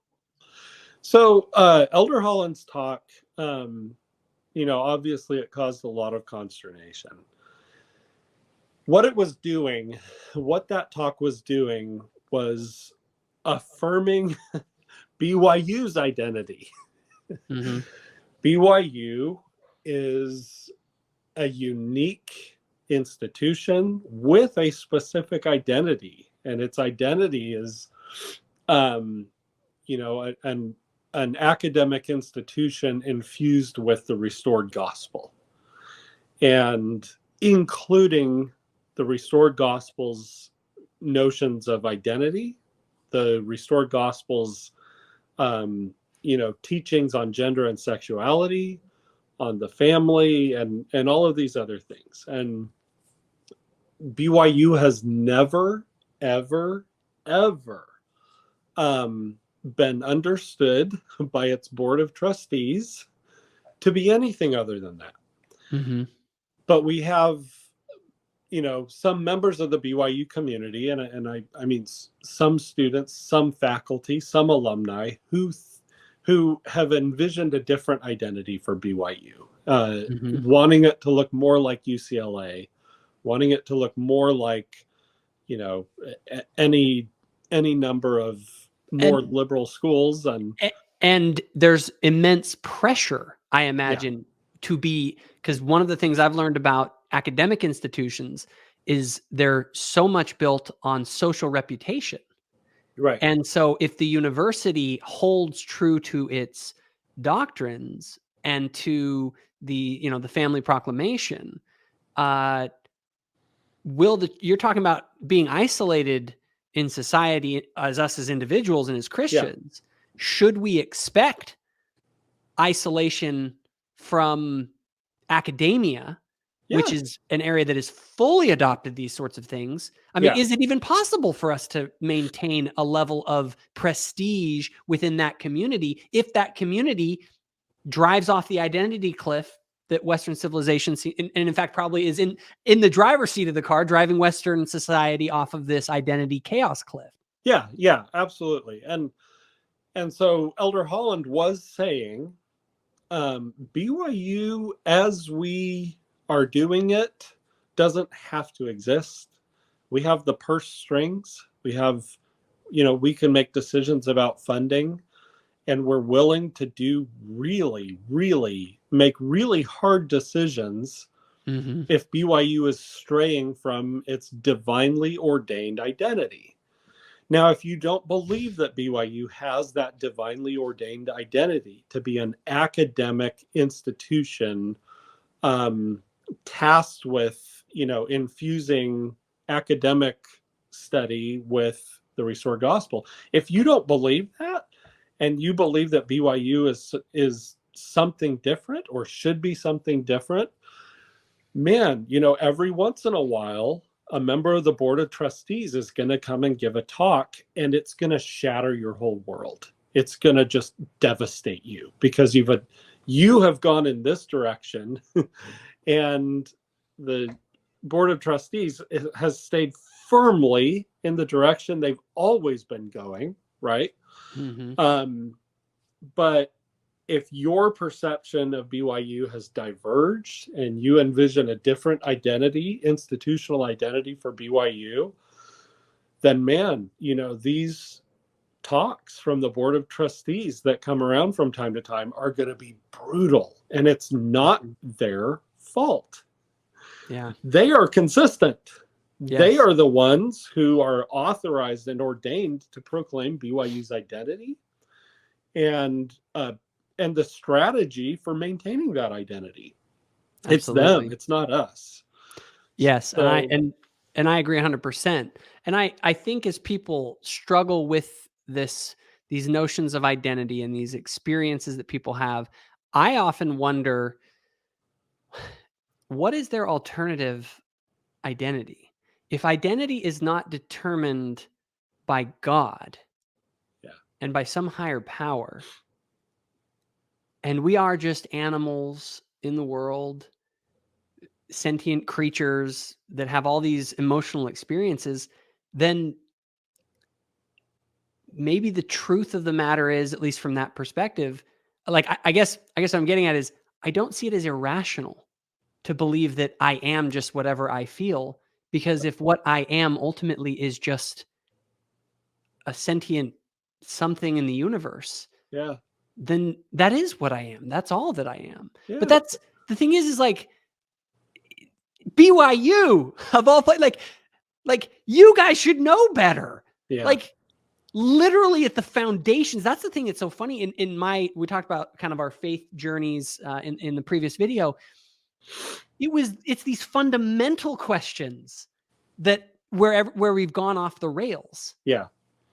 So Elder Holland's talk, obviously it caused a lot of consternation. What that talk was doing was affirming BYU's identity. Mm-hmm. BYU is a unique institution with a specific identity, and its identity is, an academic institution infused with the restored gospel, and including the restored gospel's notions of identity, the restored gospel's teachings on gender and sexuality, on the family, and all of these other things. And BYU has never, ever, ever been understood by its board of trustees to be anything other than that. Mm-hmm. But we have, some members of the BYU community, and I mean some students, some faculty, some alumni who have envisioned a different identity for BYU, wanting it to look more like UCLA, wanting it to look more like, any number of more liberal schools. And there's immense pressure, I imagine, to be, because one of the things I've learned about academic institutions is they're so much built on social reputation. Right. And so if the university holds true to its doctrines and to the family proclamation, you're talking about being isolated in society as us as individuals and as Christians. Yeah. Should we expect isolation from academia which is an area that has fully adopted these sorts of things. I mean, is it even possible for us to maintain a level of prestige within that community if that community drives off the identity cliff that Western civilization, and in fact probably is in the driver's seat of the car, driving Western society off of this identity chaos cliff? Yeah, absolutely. And so Elder Holland was saying, BYU as we are doing it doesn't have to exist. We have the purse strings. We have, we can make decisions about funding, and we're willing to do make really hard decisions if BYU is straying from its divinely ordained identity. Now, if you don't believe that BYU has that divinely ordained identity to be an academic institution tasked with, infusing academic study with the restored gospel, if you don't believe that, and you believe that BYU is something different or should be something different, man, every once in a while, a member of the board of trustees is going to come and give a talk, and it's going to shatter your whole world. It's going to just devastate you because you have gone in this direction and the board of trustees has stayed firmly in the direction they've always been going, right? But if your perception of BYU has diverged and you envision a different identity, institutional identity for BYU, then man, these talks from the board of trustees that come around from time to time are going to be brutal, and it's not their fault. Yeah. They are consistent. Yes. They are the ones who are authorized and ordained to proclaim BYU's identity and the strategy for maintaining that identity. Absolutely. It's them. It's not us. Yes. So, and I agree 100%. And I think as people struggle with these notions of identity and these experiences that people have, I often wonder, what is their alternative identity? If identity is not determined by God and by some higher power, and we are just animals in the world, sentient creatures that have all these emotional experiences, then maybe the truth of the matter is, at least from that perspective, like I guess what I'm getting at is, I don't see it as irrational to believe that I am just whatever I feel, because if what I am ultimately is just a sentient something in the universe, then that is what I am. That's all that I am. But that's the thing is like, BYU of all places, like you guys should know better. Like literally at the foundations. That's the thing that's so funny. We talked about kind of our faith journeys in the previous video. It's these fundamental questions that where we've gone off the rails.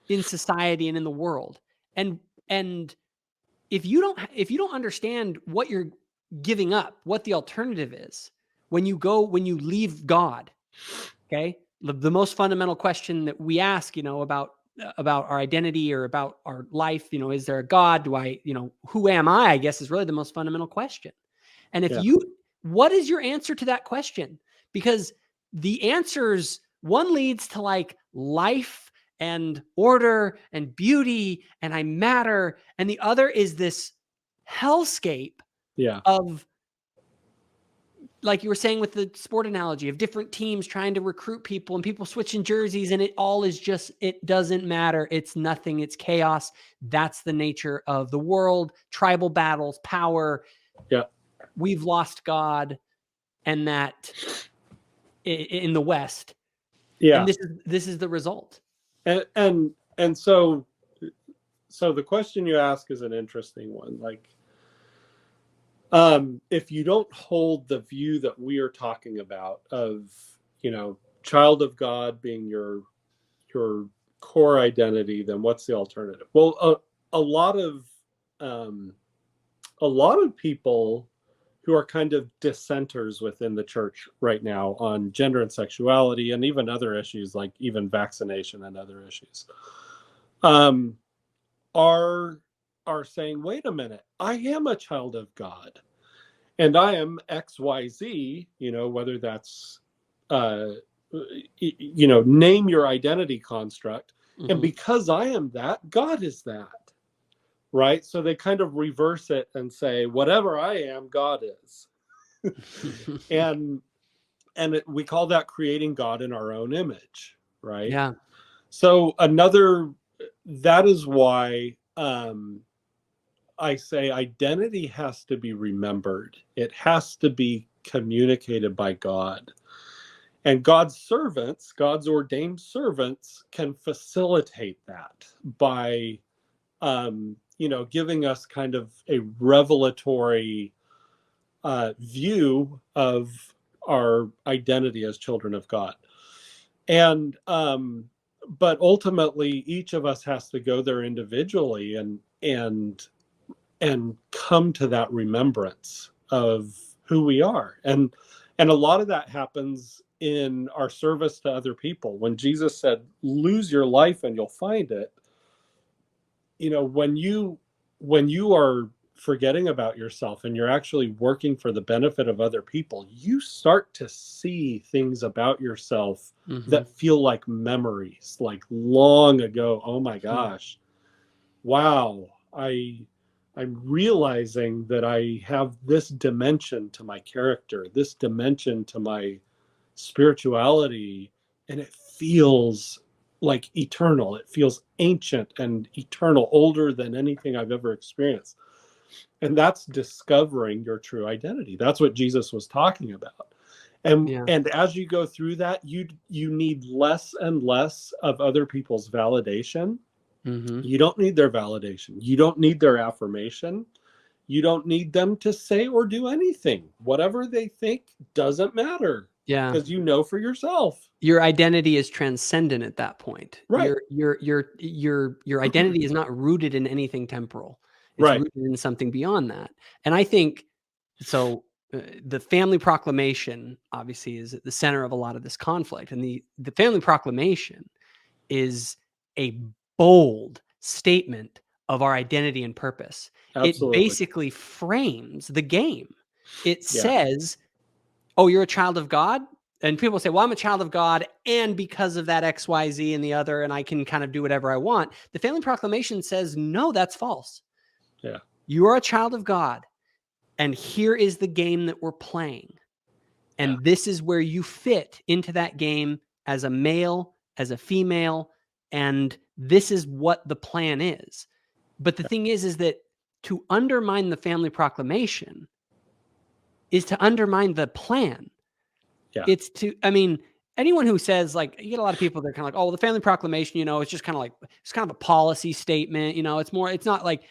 In society and in the world. And if you don't understand what you're giving up, what the alternative is, when you leave God, okay? The most fundamental question that we ask, about our identity or about our life, is there a God? Who am I guess is really the most fundamental question. And what is your answer to that question? Because the answers, one leads to like life and order and beauty and I matter, and the other is this hellscape of, like you were saying with the sport analogy, of different teams trying to recruit people and people switching jerseys, and it all is just, it doesn't matter. It's nothing. It's chaos. That's the nature of the world. Tribal battles, power. We've lost God, and that in the West. And this is the result. And so the question you ask is an interesting one. Like, if you don't hold the view that we are talking about of, child of God being your core identity, then what's the alternative? Well, a lot of people who are kind of dissenters within the church right now on gender and sexuality, and even other issues like even vaccination and other issues, are saying, wait a minute, I am a child of God, and I am XYZ, whether that's, name your identity construct. Mm-hmm. And because I am that, God is that. Right? So they kind of reverse it and say, whatever I am, God is. and we call that creating God in our own image, right? Yeah. So that is why I say identity has to be remembered. It has to be communicated by God. And God's servants, God's ordained servants, can facilitate that by giving us kind of a revelatory view of our identity as children of God. And but ultimately, each of us has to go there individually and come to that remembrance of who we are. And a lot of that happens in our service to other people. When Jesus said, lose your life and you'll find it, when you are forgetting about yourself and you're actually working for the benefit of other people, you start to see things about yourself that feel like memories, like long ago. Oh my gosh. Wow. I'm realizing that I have this dimension to my character, this dimension to my spirituality, and it feels like eternal. It feels ancient and eternal, older than anything I've ever experienced. And that's discovering your true identity. That's what Jesus was talking about. And as you go through that, you need less and less of other people's validation. You don't need their validation. You don't need their affirmation. You don't need them to say or do anything. Whatever they think doesn't matter. Yeah. Because you know for yourself. Your identity is transcendent at that point. Right. Your identity is not rooted in anything temporal. It's right. rooted in something beyond that. And I think so. The Family Proclamation obviously is at the center of a lot of this conflict, and the Family Proclamation is a bold statement of our identity and purpose. Absolutely. It basically frames the game. It says, oh, you're a child of God? And people say, well, I'm a child of God, and because of that X, Y, Z and the other, and I can kind of do whatever I want. The Family Proclamation says, no, that's false. Yeah. You are a child of God, and here is the game that we're playing. And this is where you fit into that game as a male, as a female, and this is what the plan is. But the thing is that to undermine the Family Proclamation is to undermine the plan. Yeah. It's to, I mean, anyone who says, like, you get a lot of people that are kind of like, oh, the Family Proclamation, it's just kind of like, it's kind of a policy statement, it's not like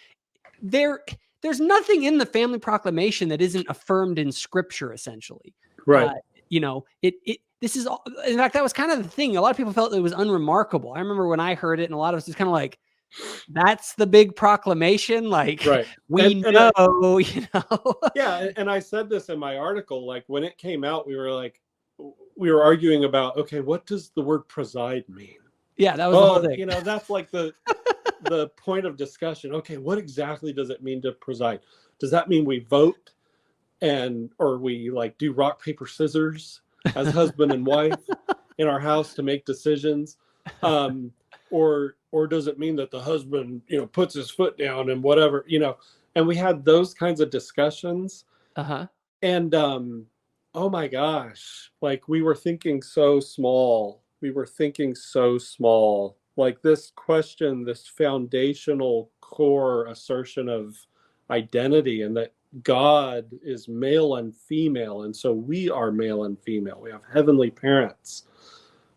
there's nothing in the Family Proclamation that isn't affirmed in Scripture, essentially. Right. This is all, in fact, that was kind of the thing. A lot of people felt it was unremarkable. I remember when I heard it, and a lot of us was kind of like, that's the big proclamation. Like, right. we know. Yeah. And I said this in my article, like when it came out, we were arguing about, okay, what does the word preside mean? Yeah, that was the whole thing. That's like the point of discussion. Okay, what exactly does it mean to preside? Does that mean we vote or we like do rock, paper, scissors as husband and wife in our house to make decisions? Or does it mean that the husband, puts his foot down and whatever, and we had those kinds of discussions. And oh my gosh, like we were thinking so small. Like this question, this foundational core assertion of identity, and that God is male and female. And so we are male and female. We have heavenly parents,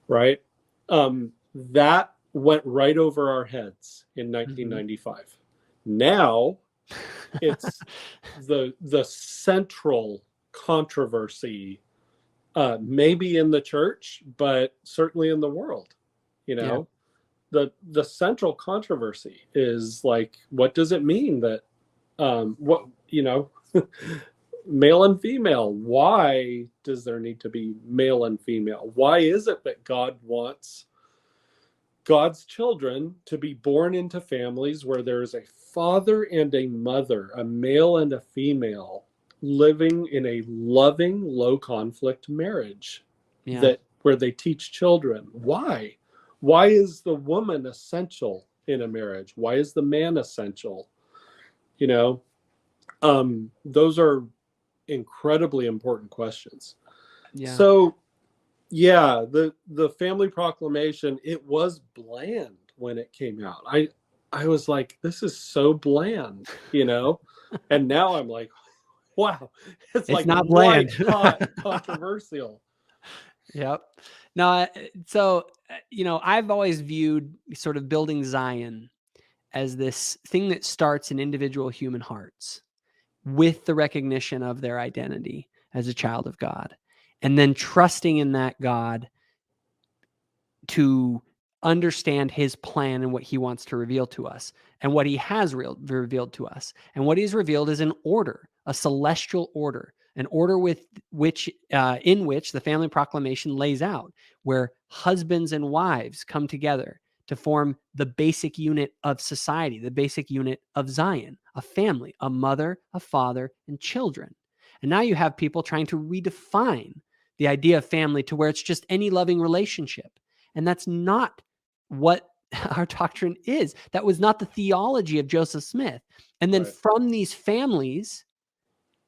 right? That went right over our heads in 1995. Now it's the central controversy, maybe in the church, but certainly in the world. The central controversy is like, what does it mean that male and female. Why does there need to be male and female? Why is it that God wants God's children to be born into families where there is a father and a mother, a male and a female, living in a loving, low conflict marriage that where they teach children? Why? Why is the woman essential in a marriage? Why is the man essential? You know, those are incredibly important questions. So yeah, the family proclamation, it was bland when it came out. I was like, this is so bland, you know? And now I'm like, wow, it's like not bland. white hot controversial. Yep. No, so you know, I've always viewed sort of building Zion as this thing that starts in individual human hearts with the recognition of their identity as a child of God, and then trusting in that God to understand his plan and what he wants to reveal to us and what he has revealed to us. And what he's revealed is an order, a celestial order, an order with which in which the family proclamation lays out, where husbands and wives come together to form the basic unit of society, the basic unit of Zion, a family, a mother, a father, and children. And now you have people trying to redefine the idea of family to where it's just any loving relationship. And that's not what our doctrine is. That was not the theology of Joseph Smith. And then from these families,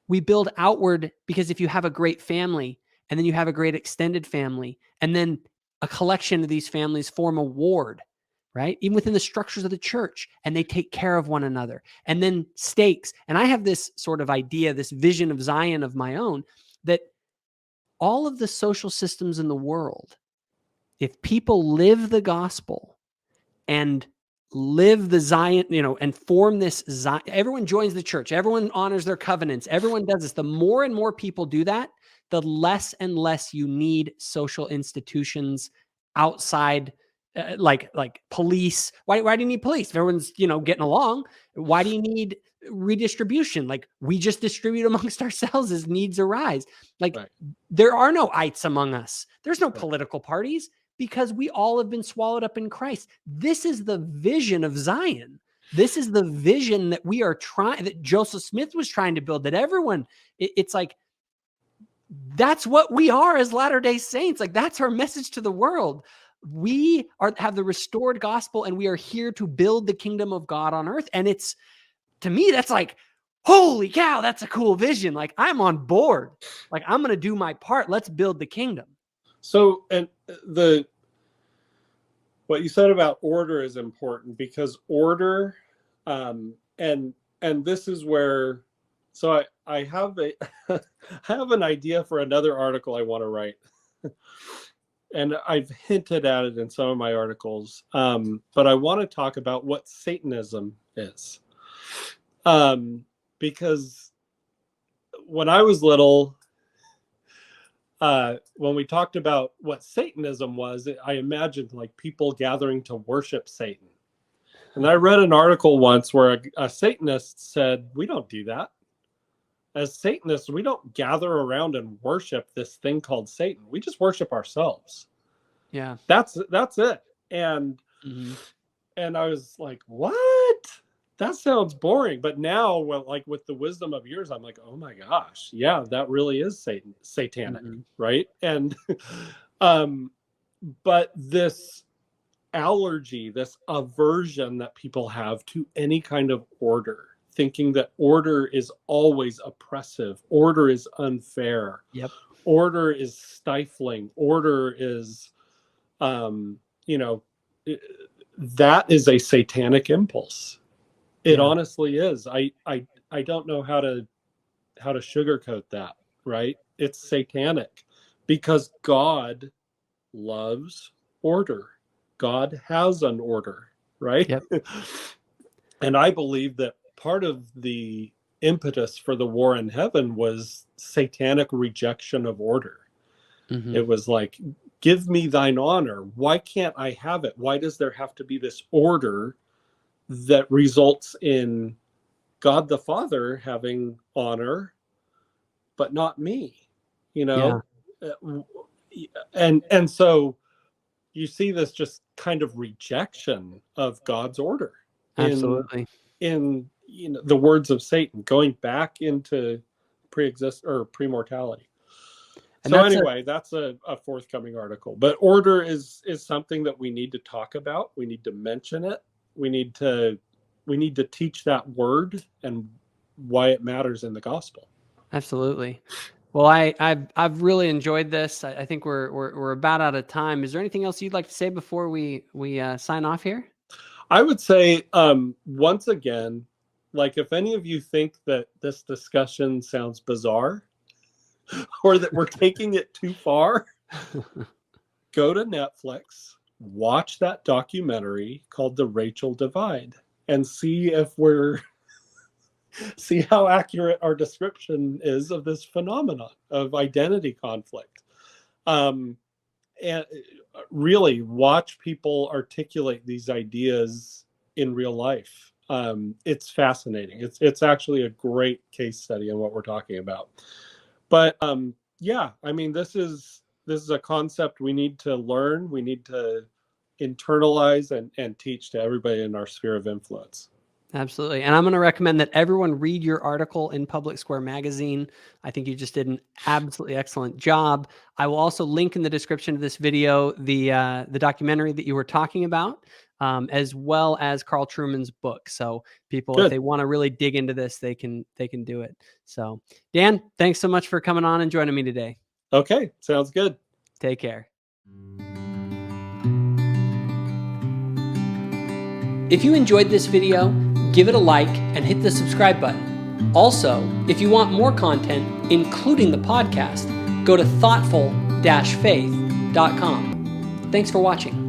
we build outward, because if you have a great family and then you have a great extended family, and then a collection of these families form a ward, right? Even within the structures of the church, and they take care of one another, and then stakes. And I have this sort of idea, this vision of Zion of my own, that all of the social systems in the world, if people live the gospel and live the Zion, you know, and form this Zion, everyone joins the church, everyone honors their covenants, everyone does this. The more and more people do that, the less and less you need social institutions outside, like police. Why do you need police? If everyone's, you know, getting along, why do you need redistribution? Like, we just distribute amongst ourselves as needs arise. Like, there are no ites among us. There's no political parties, because we all have been swallowed up in Christ. This is the vision of Zion. This is the vision that we are trying, that Joseph Smith was trying to build, that everyone, it's like, that's what we are as Latter-day Saints. Like, that's our message to the world. We have the restored gospel, and we are here to build the kingdom of God on earth. And it's, to me, that's like, holy cow, that's a cool vision. Like, I'm on board. Like, I'm going to do my part. Let's build the kingdom. So, and what you said about order is important, because order, and this is where, so I have I have an idea for another article I want to write, and I've hinted at it in some of my articles, but I want to talk about what Satanism is, because when I was little, when we talked about what Satanism was, I imagined like people gathering to worship Satan. And I read an article once where a Satanist said, we don't do that. As Satanists, we don't gather around and worship this thing called Satan. We just worship ourselves. Yeah. That's it. And and I was like, what? That sounds boring. But now, well, like with the wisdom of years, I'm like, oh my gosh, yeah, that really is satanic, right? And but this allergy, this aversion that people have to any kind of order, thinking that order is always oppressive, order is unfair, order is stifling, order is, you know, that is a satanic impulse. It honestly is. I don't know how to sugarcoat that, right? It's satanic, because God loves order. God has an order, right? And I believe that part of the impetus for the war in heaven was satanic rejection of order. It was like, give me thine honor. Why can't I have it? Why does there have to be this order that results in God the Father having honor but not me, Yeah. and so you see this just kind of rejection of God's order Absolutely. in the words of Satan, going back into pre-exist or pre-mortality. And So that's anyway, that's a forthcoming article. But order is something that we need to talk about. We need to mention it. We need to teach that word and why it matters in the gospel. absolutely. Well, I've really enjoyed this. I think we're about out of time. Is there anything else you'd like to say before we sign off here? I would say once again, like if any of you think that this discussion sounds bizarre or that we're taking it too far, go to Netflix, watch that documentary called The Rachel Divide, and see how accurate our description is of this phenomenon of identity conflict. And really watch people articulate these ideas in real life. It's fascinating. It's actually a great case study in what we're talking about. But yeah, I mean, this is a concept we need to learn. We need to internalize and teach to everybody in our sphere of influence. Absolutely. And I'm going to recommend that everyone read your article in Public Square Magazine. I think you just did an absolutely excellent job. I will also link in the description of this video the documentary that you were talking about, as well as Carl Trueman's book. So people, if Good. they want to really dig into this, they can do it. So Dan, thanks so much for coming on and joining me today. Okay, sounds good. Take care. If you enjoyed this video, give it a like and hit the subscribe button. Also, if you want more content, including the podcast, go to thoughtful-faith.com. Thanks for watching.